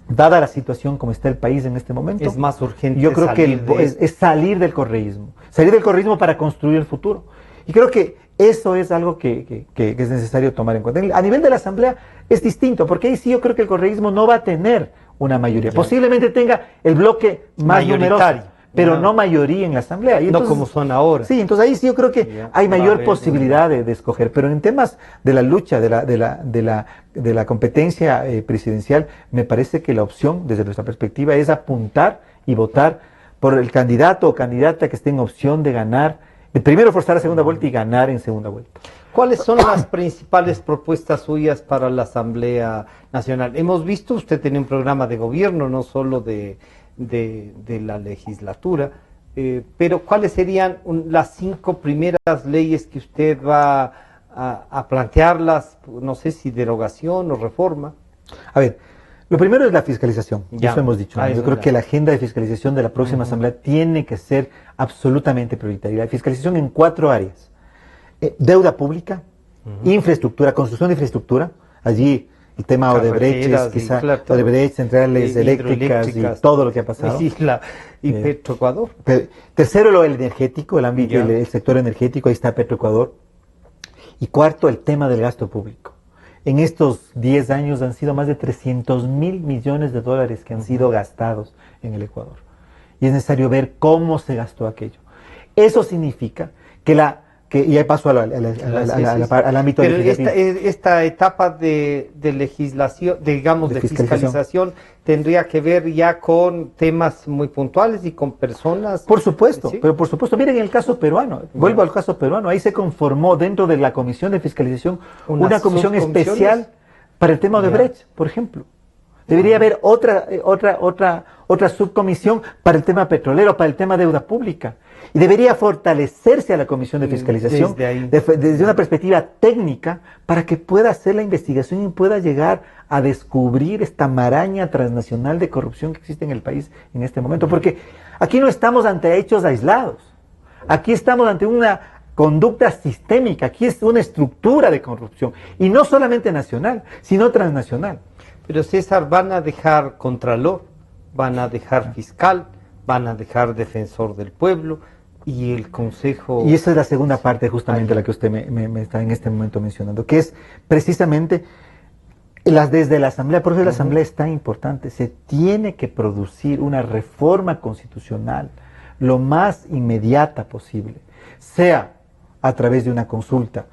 dada la situación como está el país en este momento,
es más urgente.
Yo creo que es salir del correísmo. Salir del correísmo para construir el futuro. Y creo que eso es algo que es necesario tomar en cuenta. A nivel de la Asamblea es distinto, porque ahí sí yo creo que el correísmo no va a tener una mayoría. Posiblemente tenga el bloque más numeroso, pero no mayoría en la Asamblea. Y entonces,
no como son ahora.
Sí, entonces ahí sí yo creo que hay mayor posibilidad de escoger. Pero en temas de la lucha, de la competencia presidencial, me parece que la opción, desde nuestra perspectiva, es apuntar y votar por el candidato o candidata que esté en opción de ganar. Primero forzar a segunda vuelta y ganar en segunda vuelta.
¿Cuáles son las principales propuestas suyas para la Asamblea Nacional? Hemos visto, usted tiene un programa de gobierno, no solo de la legislatura, pero ¿cuáles serían las 5 primeras leyes que usted va a plantearlas? No sé si derogación o reforma.
A ver, lo primero es la fiscalización, eso hemos dicho. Yo creo que la agenda de fiscalización de la próxima Asamblea tiene que ser absolutamente prioritaria. La fiscalización en 4 áreas. Deuda pública, infraestructura, construcción de infraestructura. allí el tema Odebrecht, quizá Odebrecht, centrales eléctricas y todo lo que ha pasado.
Y Petroecuador.
Tercero, lo energético, el ámbito del sector energético, ahí está Petroecuador. Y cuarto, el tema del gasto público. En estos 10 años han sido más de 300 mil millones de dólares que han sido gastados en el Ecuador. Y es necesario ver cómo se gastó aquello. Eso significa que y ahí paso al ámbito legislativo.
Esta etapa de legislación, digamos, de fiscalización, tendría que ver ya con temas muy puntuales y con personas.
Por supuesto, pero por supuesto, miren el caso peruano, vuelvo al caso peruano, ahí se conformó dentro de la comisión de fiscalización una comisión especial para el tema de Odebrecht, por ejemplo. Debería haber otra subcomisión para el tema petrolero, para el tema deuda pública. Y debería fortalecerse a la Comisión de Fiscalización desde una perspectiva técnica para que pueda hacer la investigación y pueda llegar a descubrir esta maraña transnacional de corrupción que existe en el país en este momento. Porque aquí no estamos ante hechos aislados. Aquí estamos ante una conducta sistémica. Aquí es una estructura de corrupción. Y no solamente nacional, sino transnacional.
Pero César, van a dejar contralor, van a dejar fiscal, van a dejar defensor del pueblo y el consejo.
Y esa es la segunda parte justamente la que usted me está en este momento mencionando, que es precisamente desde la Asamblea. Por eso la Asamblea es tan importante. Se tiene que producir una reforma constitucional lo más inmediata posible, sea a través de una consulta,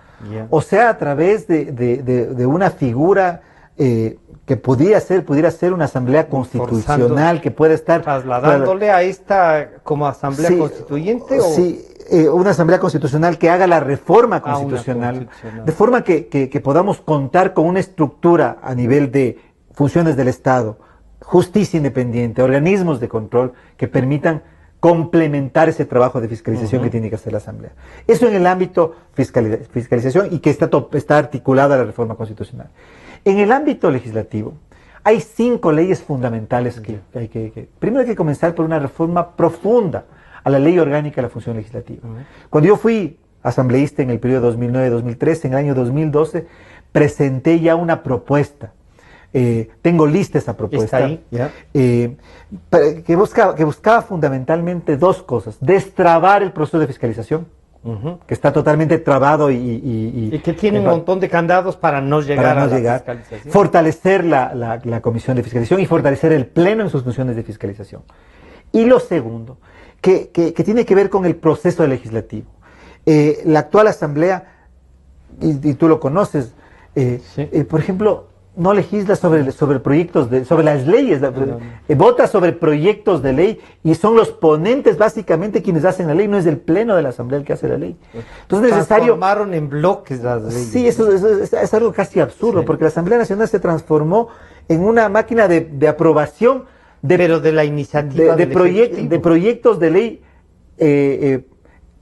o sea a través de una figura que pudiera ser una asamblea constitucional que pueda estar
trasladándole a esta como asamblea constituyente
una asamblea constitucional que haga la reforma constitucional, de forma que podamos contar con una estructura a nivel de funciones del Estado, justicia independiente, organismos de control que permitan complementar ese trabajo de fiscalización que tiene que hacer la Asamblea. Eso en el ámbito fiscalización y que está articulada a la reforma constitucional. En el ámbito legislativo, hay 5 leyes fundamentales que primero hay que comenzar por una reforma profunda a la ley orgánica de la función legislativa. Cuando yo fui asambleísta en el periodo 2009-2013, en el año 2012, presenté ya una propuesta. Tengo lista esa propuesta.
¿Está ahí?
Que buscaba fundamentalmente 2 cosas. Destrabar el proceso de fiscalización, que está totalmente trabado y
que tiene un montón de candados para no llegar a la fiscalización.
Fortalecer la comisión de fiscalización y fortalecer el pleno en sus funciones de fiscalización. Y lo segundo, que tiene que ver con el proceso legislativo. La actual asamblea, y tú lo conoces, por ejemplo, no legisla sobre proyectos sobre las leyes, vota sobre proyectos de ley y son los ponentes básicamente quienes hacen la ley, no es el pleno de la asamblea el que hace la ley. Entonces es necesario.
Transformaron en bloques las leyes.
Sí, eso es algo casi absurdo, porque la Asamblea Nacional se transformó en una máquina de aprobación
pero de la iniciativa
de proyectos de ley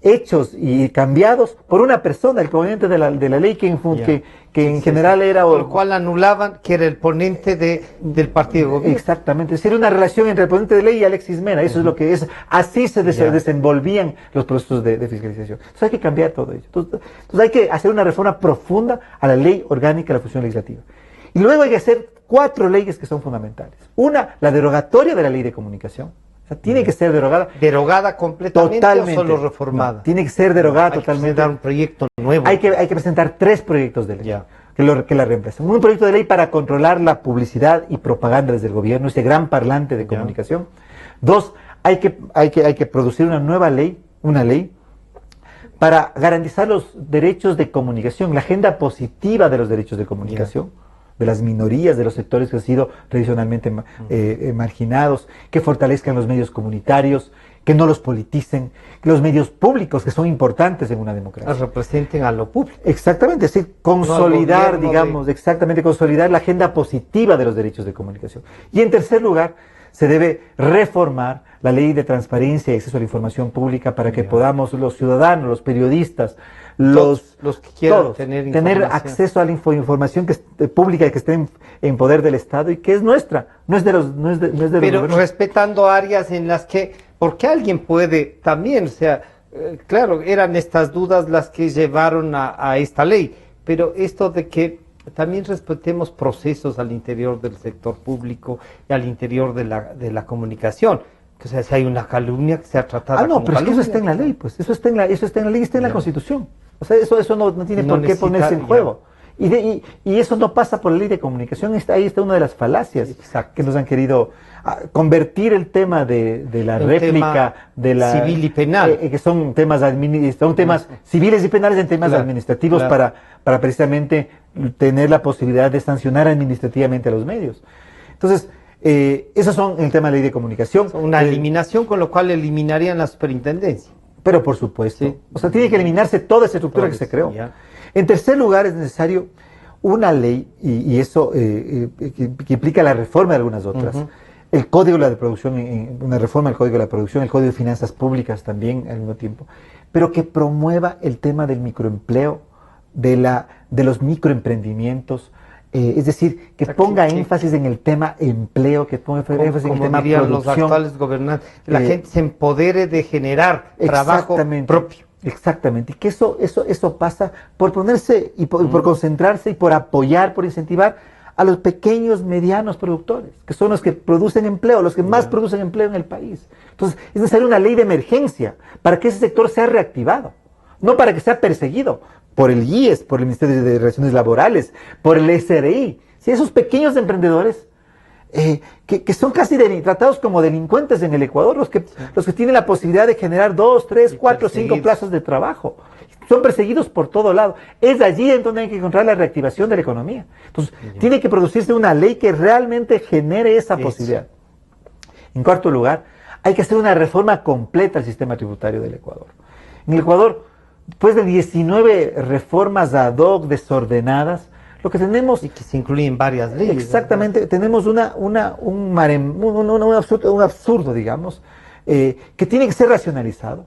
hechos y cambiados por una persona, el ponente de la ley que en general era...
Por lo cual anulaban que era el ponente del partido de gobierno.
Exactamente, es decir, una relación entre el ponente de ley y Alexis Mena, eso es lo que es, así se desenvolvían los procesos de fiscalización. Entonces hay que cambiar todo ello. Entonces hay que hacer una reforma profunda a la ley orgánica de la función legislativa. Y luego hay que hacer 4 leyes que son fundamentales. Una, la derogatoria de la ley de comunicación. O sea, tiene que ser derogada.
¿Derogada completamente o solo reformada?
No, tiene que ser derogada totalmente.
Hay que presentar un proyecto nuevo.
Hay que presentar 3 proyectos de ley que la reemplazan. Un proyecto de ley para controlar la publicidad y propaganda desde el gobierno, ese gran parlante de comunicación. 2, hay que producir una ley para garantizar los derechos de comunicación, la agenda positiva de los derechos de comunicación. De las minorías, de los sectores que han sido tradicionalmente marginados, que fortalezcan los medios comunitarios, que no los politicen, que los medios públicos, que son importantes en una democracia.
Representen a lo público.
Exactamente, es decir, consolidar, consolidar la agenda positiva de los derechos de comunicación. Y en tercer lugar, se debe reformar la ley de transparencia y acceso a la información pública para que podamos, los ciudadanos, los periodistas, los que quieran tener acceso a la información pública que esté en poder del Estado y que es nuestra, no es de los
pero respetando áreas en las que, porque alguien puede también, o sea, claro, eran estas dudas las que llevaron a esta ley, pero esto de que también respetemos procesos al interior del sector público y al interior de la comunicación. Que, o sea, si hay una calumnia que sea tratada como
pero
calumnia.
Es que eso está en la ley, pues. Eso está en la ley, está en la Constitución. O sea, eso no tiene por qué ponerse en juego. Y eso no pasa por la ley de comunicación. Ahí está una de las falacias que nos han querido convertir el tema de la réplica, de la
civil y penal,
que son temas civiles y penales en temas administrativos para precisamente tener la posibilidad de sancionar administrativamente a los medios. Entonces, esos son el tema de la ley de comunicación.
Una eliminación, con lo cual eliminarían la superintendencia.
Pero por supuesto. O sea, tiene que eliminarse toda esa estructura que se creó. En tercer lugar, es necesario una ley, y eso que implica la reforma de algunas otras. El Código de la Producción, una reforma del Código de la Producción, el Código de Finanzas Públicas también al mismo tiempo, pero que promueva el tema del microempleo, de los microemprendimientos, es decir, que ponga énfasis en el tema empleo, que ponga énfasis en el tema producción.
Los actuales gobernantes, que la gente se empodere de generar trabajo propio.
Exactamente, y que eso pasa por ponerse y por concentrarse y por apoyar, por incentivar a los pequeños, medianos productores, que son los que producen empleo, los que más producen empleo en el país. Entonces, es necesaria una ley de emergencia para que ese sector sea reactivado, no para que sea perseguido por el IES, por el Ministerio de Relaciones Laborales, por el SRI. Si esos pequeños emprendedores, que son casi tratados como delincuentes en el Ecuador, los que tienen la posibilidad de generar 2, 3, 4, 5 plazas de trabajo, son perseguidos por todo lado. Es allí en donde hay que encontrar la reactivación de la economía. Entonces, tiene que producirse una ley que realmente genere esa posibilidad. En cuarto lugar, hay que hacer una reforma completa al sistema tributario del Ecuador. En el Ecuador, después de 19 reformas ad hoc desordenadas, lo que tenemos...
Y que se incluyen varias leyes.
Exactamente, ¿verdad? Tenemos un absurdo, digamos, que tiene que ser racionalizado.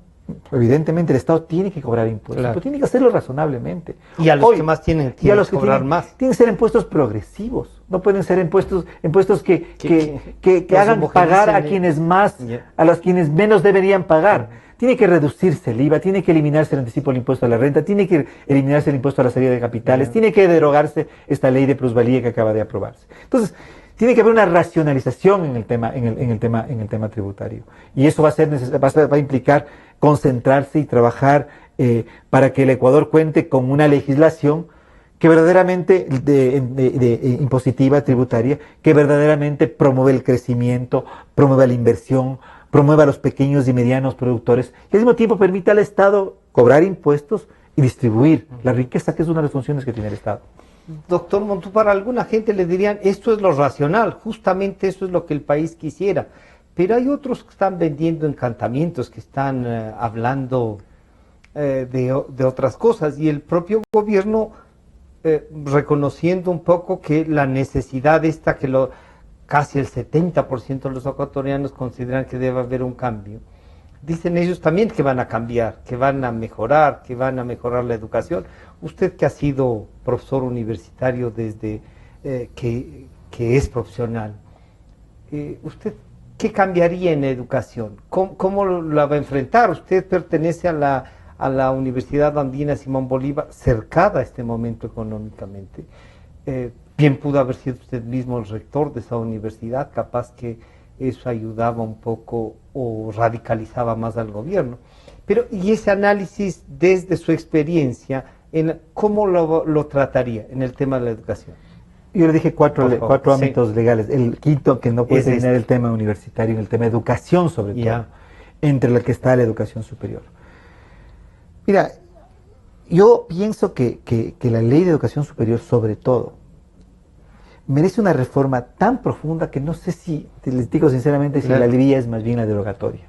Evidentemente el Estado tiene que cobrar impuestos, pero tiene que hacerlo razonablemente.
Y a los que más tienen que cobrar más.
Tienen que ser impuestos progresivos, no pueden ser impuestos que hagan pagar a quienes más, a los quienes menos deberían pagar. Tiene que reducirse el IVA, tiene que eliminarse el anticipo del impuesto a la renta, tiene que eliminarse el impuesto a la salida de capitales, tiene que derogarse esta ley de plusvalía que acaba de aprobarse. Entonces, tiene que haber una racionalización en el tema tributario. Y eso va a implicar concentrarse y trabajar para que el Ecuador cuente con una legislación que verdaderamente impositiva, tributaria, que verdaderamente promueve el crecimiento, promueva la inversión, promueva a los pequeños y medianos productores y al mismo tiempo permita al Estado cobrar impuestos y distribuir la riqueza, que es una de las funciones que tiene el Estado.
Doctor Montúfar, a alguna gente le dirían, esto es lo racional, justamente eso es lo que el país quisiera, pero hay otros que están vendiendo encantamientos, que están hablando de otras cosas, y el propio gobierno reconociendo un poco que la necesidad esta casi el 70% de los ecuatorianos consideran que debe haber un cambio. Dicen ellos también que van a cambiar, que van a mejorar la educación. Usted que ha sido profesor universitario desde que es profesional, ¿usted qué cambiaría en la educación? ¿Cómo la va a enfrentar? Usted pertenece a la Universidad Andina Simón Bolívar, cercada a este momento económicamente. Bien pudo haber sido usted mismo el rector de esa universidad, capaz que eso ayudaba un poco o radicalizaba más al gobierno. Pero, y ese análisis desde su experiencia, ¿cómo lo trataría en el tema de la educación?
Yo le dije cuatro ámbitos legales. El quinto, que no puede tener el tema universitario, el tema de educación sobre todo, entre el que está la educación superior. Mira, yo pienso que la ley de educación superior, sobre todo, merece una reforma tan profunda que no sé si, les digo sinceramente, si la vía es más bien la derogatoria.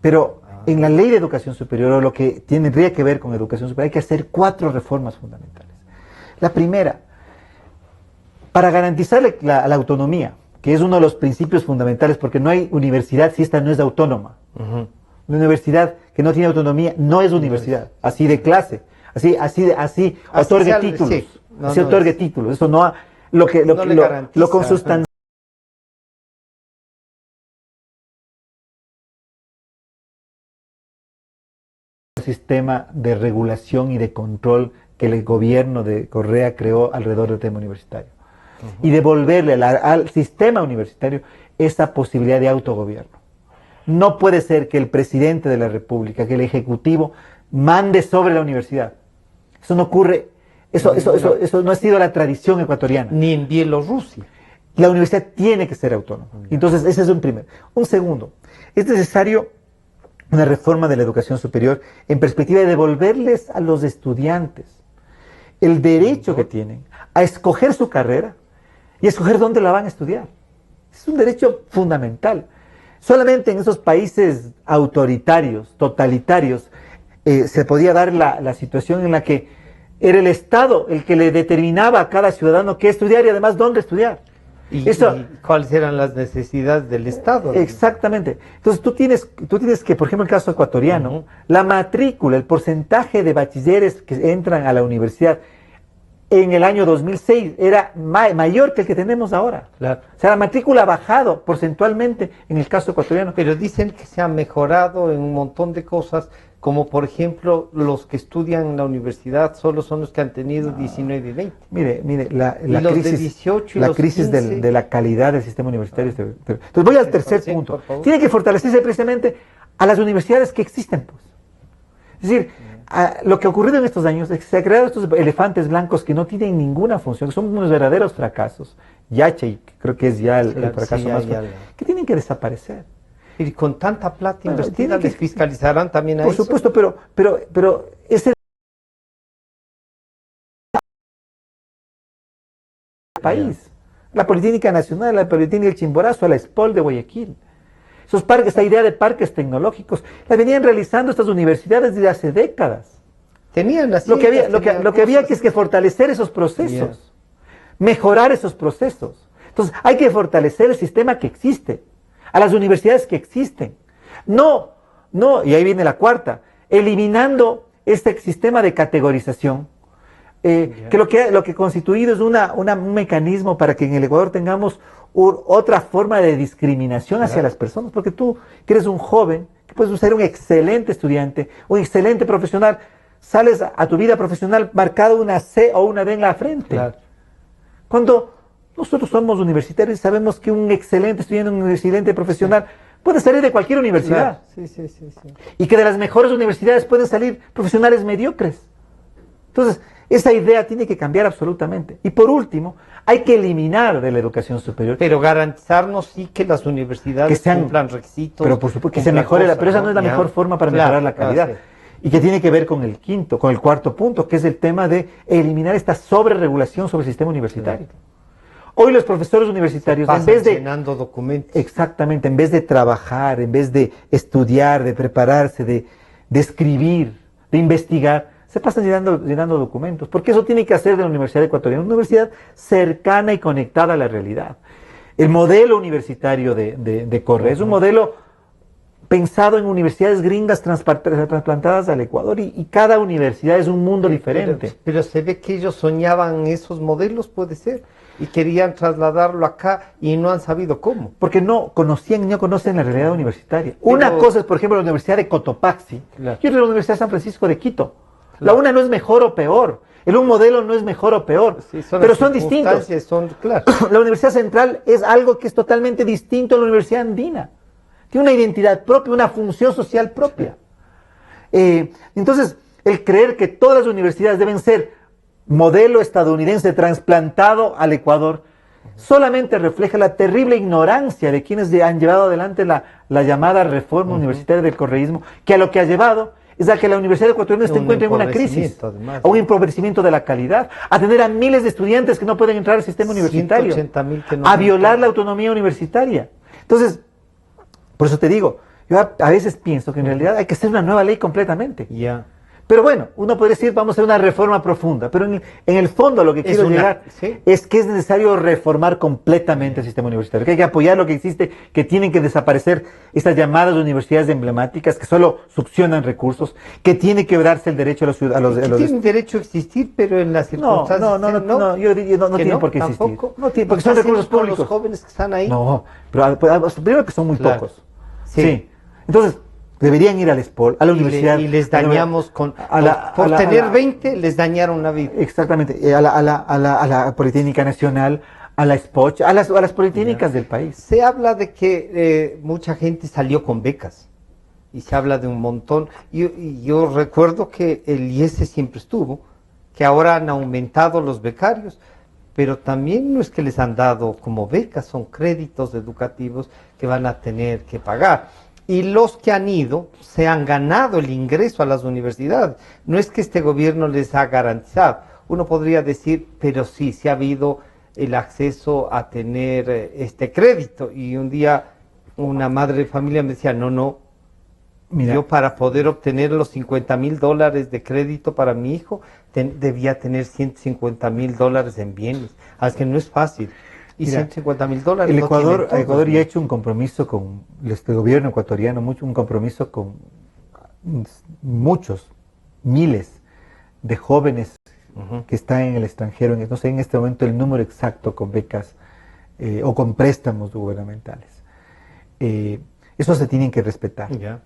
Pero en la ley de educación superior, o lo que tendría que ver con educación superior, hay que hacer 4 reformas fundamentales. La primera, para garantizar la autonomía, que es uno de los principios fundamentales, porque no hay universidad si esta no es autónoma. Una universidad que no tiene autonomía no es universidad, así de clase, así otorgue títulos, así otorgue títulos. Eso no lo consustancial. Sistema de regulación y de control que el gobierno de Correa creó alrededor del tema universitario. Y devolverle al sistema universitario esa posibilidad de autogobierno. No puede ser que el presidente de la República, que el Ejecutivo mande sobre la universidad. Eso no ocurre, eso no ha sido la tradición ecuatoriana.
Ni en Bielorrusia.
La universidad tiene que ser autónoma. Entonces, ese es un primero. Un segundo, es necesario una reforma de la educación superior en perspectiva de devolverles a los estudiantes el derecho que tienen a escoger su carrera y escoger dónde la van a estudiar. Es un derecho fundamental. Solamente en esos países autoritarios, totalitarios, se podía dar la situación en la que era el Estado el que le determinaba a cada ciudadano qué estudiar y además dónde estudiar.
¿Y cuáles eran las necesidades del Estado?
Exactamente. Entonces tú tienes que, por ejemplo, el caso ecuatoriano, la matrícula, el porcentaje de bachilleres que entran a la universidad en el año 2006 era mayor que el que tenemos ahora.
Claro.
O sea, la matrícula ha bajado porcentualmente en el caso ecuatoriano.
Pero dicen que se ha mejorado en un montón de cosas, como por ejemplo, los que estudian en la universidad solo son los que han tenido 19 y 20.
Mire, la
crisis, de 18 y
la crisis de la calidad del sistema universitario. Entonces voy al tercer punto. Tiene que fortalecerse precisamente a las universidades que existen, pues. Es decir, lo que ha ocurrido en estos años es que se han creado estos elefantes blancos que no tienen ninguna función, que son unos verdaderos fracasos. Yache, creo que es ya el fracaso más fuerte, que tienen que desaparecer.
Y con tanta plata invertida, ¿les fiscalizarán también a eso?
Por supuesto, pero ese país, la Politécnica Nacional, la Politécnica del Chimborazo, la SPOL de Guayaquil. Esos parques, esta idea de parques tecnológicos, la venían realizando estas universidades desde hace décadas.
Tenían así.
Lo que había que es que fortalecer esos procesos, mejorar esos procesos. Entonces, hay que fortalecer el sistema que existe, a las universidades que existen. No, y ahí viene la cuarta, eliminando este sistema de categorización, que lo que ha constituido es un mecanismo para que en el Ecuador tengamos otra forma de discriminación hacia las personas, porque tú, que eres un joven, que puedes ser un excelente estudiante, un excelente profesional, sales a tu vida profesional marcado una C o una D en la frente.
Claro.
Cuando nosotros somos universitarios y sabemos que un excelente estudiante, un excelente profesional puede salir de cualquier universidad.
Claro. Sí.
Y que de las mejores universidades pueden salir profesionales mediocres. Entonces, esa idea tiene que cambiar absolutamente. Y por último, hay que eliminar de la educación superior.
Pero garantizarnos sí que las universidades cumplan requisitos.
Pero por supuesto que se mejore, pero esa no es la mejor forma para mejorar la calidad. Y que tiene que ver con el cuarto punto, que es el tema de eliminar esta sobreregulación sobre el sistema universitario. Hoy los profesores universitarios, en vez de
llenando documentos.
Exactamente, en vez de trabajar, en vez de estudiar, de prepararse, de escribir, de investigar, se pasan llenando documentos, porque eso tiene que hacer de la Universidad Ecuatoriana una universidad cercana y conectada a la realidad. El modelo universitario de Correa es un modelo pensado en universidades gringas trasplantadas al Ecuador, y cada universidad es un mundo diferente.
Pero se ve que ellos soñaban esos modelos, puede ser, y querían trasladarlo acá y no han sabido cómo.
Porque no conocen la realidad universitaria. Una cosa es, por ejemplo, la Universidad de Cotopaxi, y otra es la Universidad de San Francisco de Quito. La una no es mejor o peor, un modelo no es mejor o peor, pero son distintos. La Universidad Central es algo que es totalmente distinto a la Universidad Andina. Tiene una identidad propia, una función social propia. Entonces, el creer que todas las universidades deben ser modelo estadounidense trasplantado al Ecuador solamente refleja la terrible ignorancia de quienes han llevado adelante la llamada reforma universitaria del correísmo, que a lo que ha llevado es a que la Universidad Ecuatoriana se encuentre en una crisis, a un empobrecimiento de la calidad, a tener a miles de estudiantes que no pueden entrar al sistema universitario, a violar la autonomía universitaria. Entonces, por eso te digo, yo a veces pienso que en realidad hay que hacer una nueva ley completamente. Pero bueno, uno podría decir, vamos a hacer una reforma profunda, pero en el fondo lo que quiero llegar es que es necesario reformar completamente el sistema universitario, que hay que apoyar lo que existe, que tienen que desaparecer estas llamadas universidades emblemáticas que solo succionan recursos, que tiene que darse el derecho a los
tienen derecho a existir, pero en las circunstancias
no tienen por qué existir. No tienen, porque son recursos públicos.
Los jóvenes que están ahí.
No, pero primero que son muy pocos. Sí. Entonces, Deberían ir al SPOL, a la universidad.
Y les dañamos por tener 20, les dañaron la vida.
Exactamente, a la Politécnica Nacional, a la SPOCH, a las politécnicas del país.
Se habla de que mucha gente salió con becas. Y se habla de un montón. Y yo recuerdo que el IES siempre estuvo, que ahora han aumentado los becarios, pero también no es que les han dado como becas, son créditos educativos que van a tener que pagar. Y los que han ido se han ganado el ingreso a las universidades. No es que este gobierno les ha garantizado. Uno podría decir, pero sí ha habido el acceso a tener este crédito. Y un día una madre de familia me decía, no, mira, yo para poder obtener los $50,000 de crédito para mi hijo, debía tener $150,000 en bienes. Es que no es fácil. Y mira, $150,000.
El Ecuador ya ha hecho un compromiso con este gobierno ecuatoriano, un compromiso con muchos, miles de jóvenes que están en el extranjero. No sé en este momento el número exacto con becas o con préstamos gubernamentales. Eso se tienen que respetar. Yeah.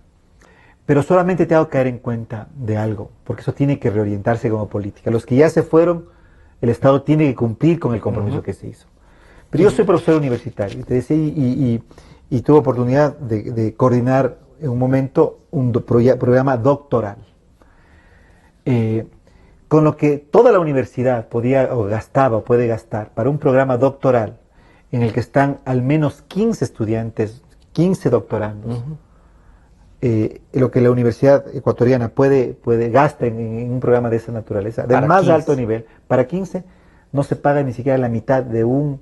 Pero solamente te hago caer en cuenta de algo, porque eso tiene que reorientarse como política. Los que ya se fueron, el Estado tiene que cumplir con el compromiso que se hizo. Pero yo soy profesor universitario, y te decía, y tuve oportunidad de coordinar en un momento un programa doctoral. Con lo que toda la universidad podía o gastaba o puede gastar para un programa doctoral en el que están al menos 15 estudiantes, 15 doctorandos, lo que la universidad ecuatoriana gasta en un programa de esa naturaleza, del para más 15. Alto nivel, para 15 no se paga ni siquiera la mitad de un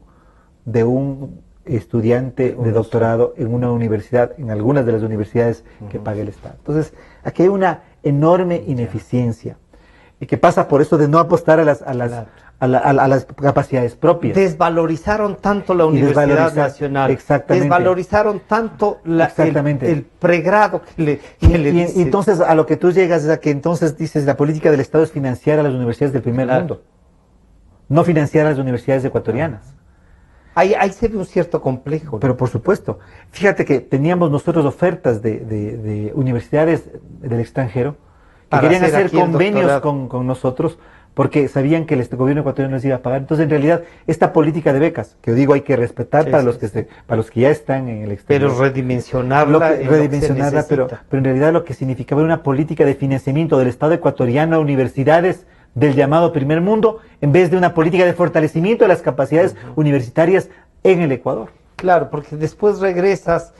estudiante de doctorado en una universidad, en algunas de las universidades que paga el Estado. Entonces, aquí hay una enorme ineficiencia y que pasa por eso de no apostar a las capacidades propias.
Desvalorizaron tanto la Universidad Nacional.
Exactamente.
Desvalorizaron tanto el pregrado que le
dice. Y entonces a lo que tú llegas es a que entonces dices la política del Estado es financiar a las universidades del primer mundo, no financiar a las universidades ecuatorianas.
Ahí se ve un cierto complejo, ¿no?
Pero por supuesto. Fíjate que teníamos nosotros ofertas de universidades del extranjero que querían hacer convenios con nosotros porque sabían que el gobierno ecuatoriano les iba a pagar. Entonces, en realidad, esta política de becas, que yo digo hay que respetar para los que ya están en el exterior.
Pero redimensionarla.
Pero en realidad lo que significaba era una política de financiamiento del Estado ecuatoriano a universidades del llamado primer mundo, en vez de una política de fortalecimiento de las capacidades universitarias en el Ecuador.
Claro, porque después regresas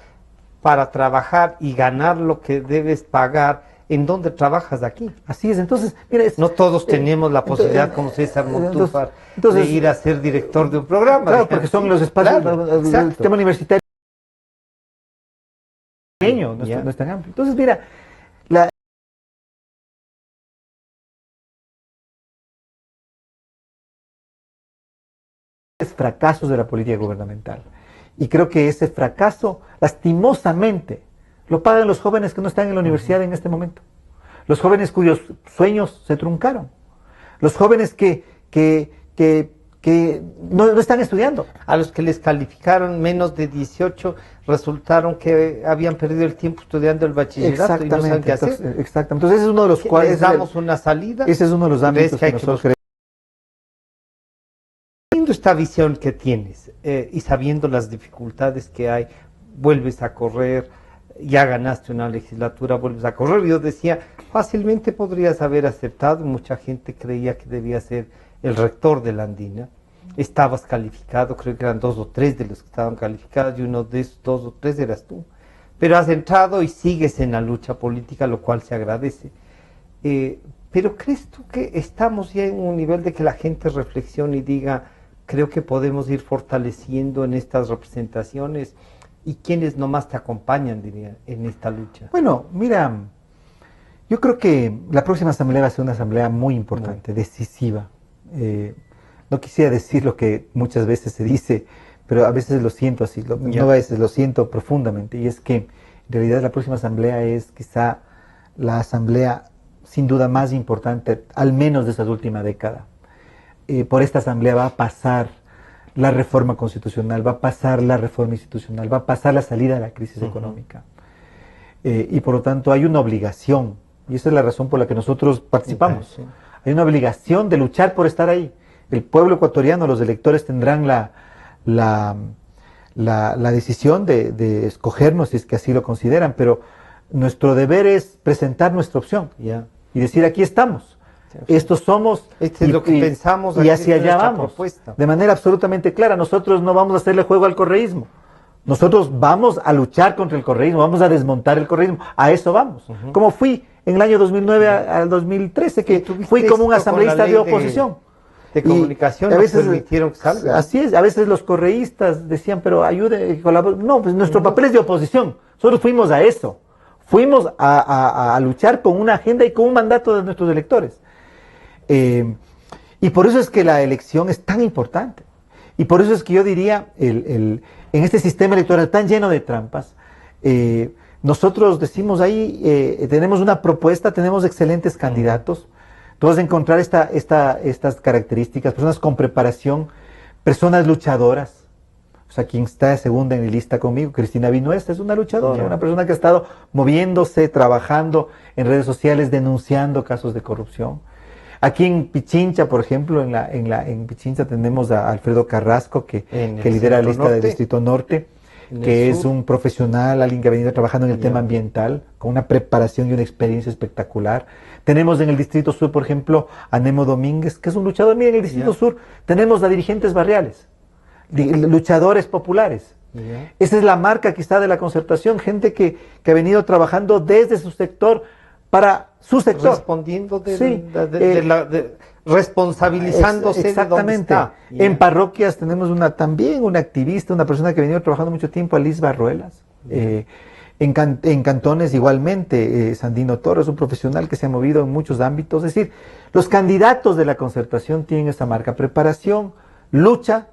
para trabajar y ganar lo que debes pagar en donde trabajas aquí.
Así es, entonces, mira,
no todos tenemos la posibilidad, como César Montúfar, de ir a ser director de un programa.
Claro, porque son los espacios del sistema universitario pequeño, no es tan amplio. Entonces, mira, fracasos de la política gubernamental. Y creo que ese fracaso, lastimosamente, lo pagan los jóvenes que no están en la universidad en este momento. Los jóvenes cuyos sueños se truncaron. Los jóvenes que no están estudiando.
A los que les calificaron menos de 18, resultaron que habían perdido el tiempo estudiando el bachillerato y no saben qué hacer.
Exactamente. Entonces ese es uno de los cuales...
Les damos una salida.
Ese es uno de los ámbitos que nosotros creemos.
Viendo esta visión que tienes y sabiendo las dificultades que hay, vuelves a correr, ya ganaste una legislatura, vuelves a correr. Yo decía, fácilmente podrías haber aceptado, mucha gente creía que debía ser el rector de la Andina. Estabas calificado, creo que eran 2 o 3 de los que estaban calificados y uno de esos 2 o 3 eras tú. Pero has entrado y sigues en la lucha política, lo cual se agradece. Pero ¿crees tú que estamos ya en un nivel de que la gente reflexione y diga, creo que podemos ir fortaleciendo en estas representaciones? ¿Y quiénes nomás te acompañan, diría, en esta lucha?
Bueno, mira, yo creo que la próxima asamblea va a ser una asamblea muy importante, decisiva. No quisiera decir lo que muchas veces se dice, pero a veces lo siento así, no a veces lo siento profundamente, y es que en realidad la próxima asamblea es quizá la asamblea sin duda más importante, al menos de esta última década. Por esta asamblea va a pasar la reforma constitucional, va a pasar la reforma institucional, va a pasar la salida de la crisis económica. y por lo tanto hay una obligación, y esa es la razón por la que nosotros participamos. Sí. Hay una obligación de luchar por estar ahí. El pueblo ecuatoriano, los electores tendrán la decisión de escogernos si es que así lo consideran, pero nuestro deber es presentar nuestra opción y decir aquí estamos, estos somos,
este es lo que pensamos
y hacia allá vamos, propuesta. De manera absolutamente clara. Nosotros no vamos a hacerle juego al correísmo, nosotros vamos a luchar contra el correísmo, vamos a desmontar el correísmo, a eso vamos. Como fui en el año 2009 al 2013, que fui como un asambleísta de oposición.
De comunicación,
a veces
permitieron que salga.
Así es, a veces los correístas decían, pero ayude, colaboren. No, pues nuestro papel es de oposición. Nosotros fuimos a eso. Fuimos a luchar con una agenda y con un mandato de nuestros electores. Y por eso es que la elección es tan importante. Y por eso es que yo diría, en este sistema electoral tan lleno de trampas, nosotros decimos ahí, tenemos una propuesta, tenemos excelentes candidatos. Tú vas a encontrar estas características, personas con preparación, personas luchadoras. O sea, quien está segunda en mi lista conmigo, Cristina Vinuesa, es una luchadora, una persona que ha estado moviéndose, trabajando en redes sociales, denunciando casos de corrupción. Aquí en Pichincha, por ejemplo, en Pichincha tenemos a Alfredo Carrasco, que lidera la lista del Distrito Norte, que es un profesional, alguien que ha venido trabajando en el tema ambiental, con una preparación y una experiencia espectacular. Tenemos en el Distrito Sur, por ejemplo, a Nemo Domínguez, que es un luchador. Miren, en el Distrito Sur tenemos a dirigentes barriales, luchadores populares. Esa es la marca quizá de la concertación, gente que ha venido trabajando desde su sector para su sector.
Respondiendo responsabilizándose
exactamente. De dónde está. En parroquias tenemos también una activista, una persona que ha venido trabajando mucho tiempo, Alice Barruelas. En cantones igualmente, Sandino Torres, un profesional que se ha movido en muchos ámbitos. Es decir, los candidatos de la concertación tienen esa marca: preparación, lucha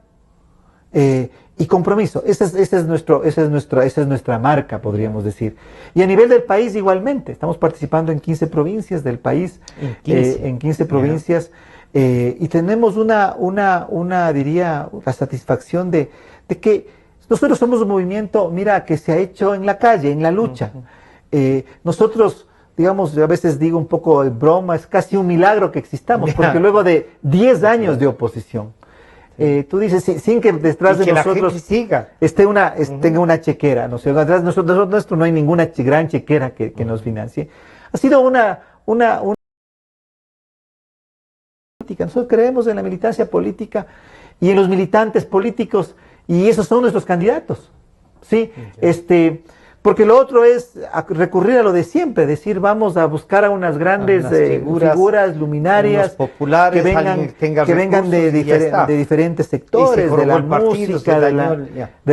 y compromiso. Esa es nuestra marca, podríamos decir. Y a nivel del país igualmente, estamos participando en 15 provincias del país, en 15 provincias, y tenemos diría, la satisfacción de que nosotros somos un movimiento, mira, que se ha hecho en la calle, en la lucha. Nosotros, digamos, a veces digo un poco de broma, es casi un milagro que existamos, porque luego de 10 años de oposición, tú dices, sin que detrás de nosotros tenga una chequera, ¿no? O sea, detrás de nosotros no hay ninguna gran chequera que nos financie. Ha sido una política. Nosotros creemos en la militancia política y en los militantes políticos, y esos son nuestros candidatos, ¿sí? Porque lo otro es recurrir a lo de siempre, decir, vamos a buscar a unas grandes figuras luminarias,
populares,
que vengan de diferentes sectores, de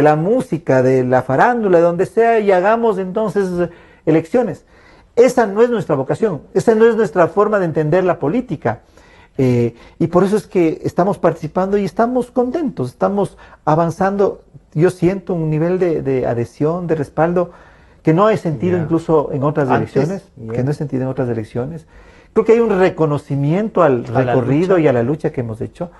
la música, de la farándula, de donde sea, y hagamos entonces elecciones. Esa no es nuestra vocación, esa no es nuestra forma de entender la política. Y por eso es que estamos participando y estamos contentos, estamos avanzando. Yo siento un nivel de adhesión, de respaldo, que no he sentido incluso en otras elecciones, Creo que hay un reconocimiento al recorrido y a la lucha que hemos hecho.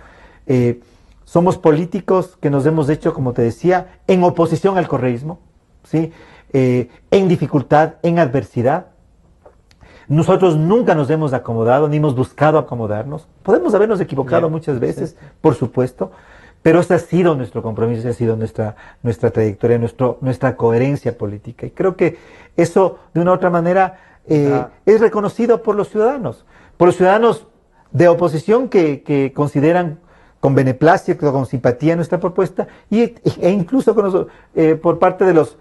Somos políticos que nos hemos hecho, como te decía, en oposición al correísmo, ¿sí? En dificultad, en adversidad. Nosotros nunca nos hemos acomodado, ni hemos buscado acomodarnos. Podemos habernos equivocado muchas veces, por supuesto, pero ese ha sido nuestro compromiso, esa ha sido nuestra trayectoria, nuestra coherencia política. Y creo que eso, de una u otra manera, es reconocido por los ciudadanos de oposición que consideran con beneplácito, con simpatía nuestra propuesta, e incluso por parte de los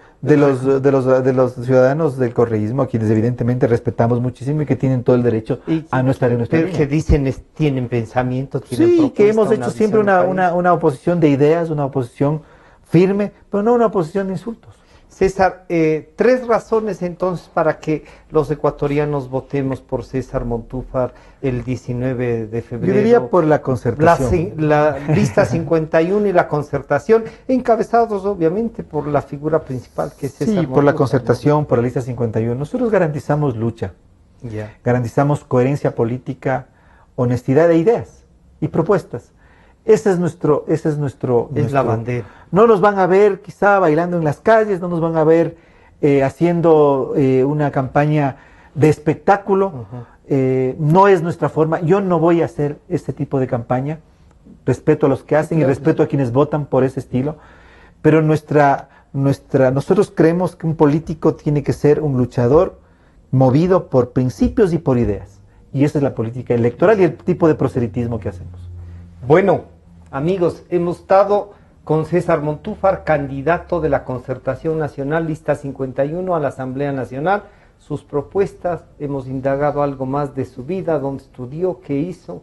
ciudadanos del correísmo, a quienes evidentemente respetamos muchísimo y que tienen todo el derecho a no estar en nuestra línea.
Que dicen, tienen pensamientos, tienen propuestas.
Sí, que hemos hecho siempre una oposición de ideas, una oposición firme, pero no una oposición de insultos.
César, 3 razones entonces para que los ecuatorianos votemos por César Montúfar el 19 de febrero.
Yo diría por la concertación.
La lista 51 y la concertación, encabezados obviamente por la figura principal que es César Montúfar.
Sí, por la concertación, por la lista 51. Nosotros garantizamos lucha, garantizamos coherencia política, honestidad de ideas y propuestas. Ese es nuestro
la bandera.
No nos van a ver quizá bailando en las calles, no nos van a ver haciendo una campaña de espectáculo. No es nuestra forma. Yo no voy a hacer este tipo de campaña. Respeto a los que hacen y respeto a quienes votan por ese estilo. Pero nosotros creemos que un político tiene que ser un luchador movido por principios y por ideas. Y esa es la política electoral y el tipo de proselitismo que hacemos.
Bueno, amigos, hemos estado con César Montúfar, candidato de la Concertación Nacional, lista 51 a la Asamblea Nacional. Sus propuestas, hemos indagado algo más de su vida, dónde estudió, qué hizo,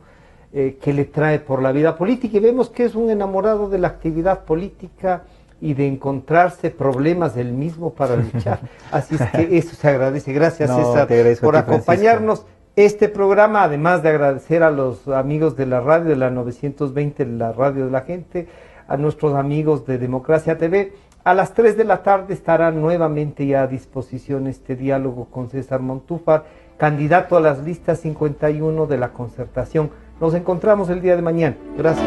qué le trae por la vida política, y vemos que es un enamorado de la actividad política y de encontrarse problemas del mismo para luchar. Así es que eso se agradece. Gracias, César, por acompañarnos. Francisco. Este programa, además de agradecer a los amigos de la radio, de la 920, la radio de la gente, a nuestros amigos de Democracia TV, a las 3 de la tarde estará nuevamente ya a disposición este diálogo con César Montúfar, candidato a las listas 51 de la Concertación. Nos encontramos el día de mañana. Gracias.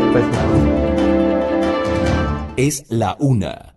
Es la 1.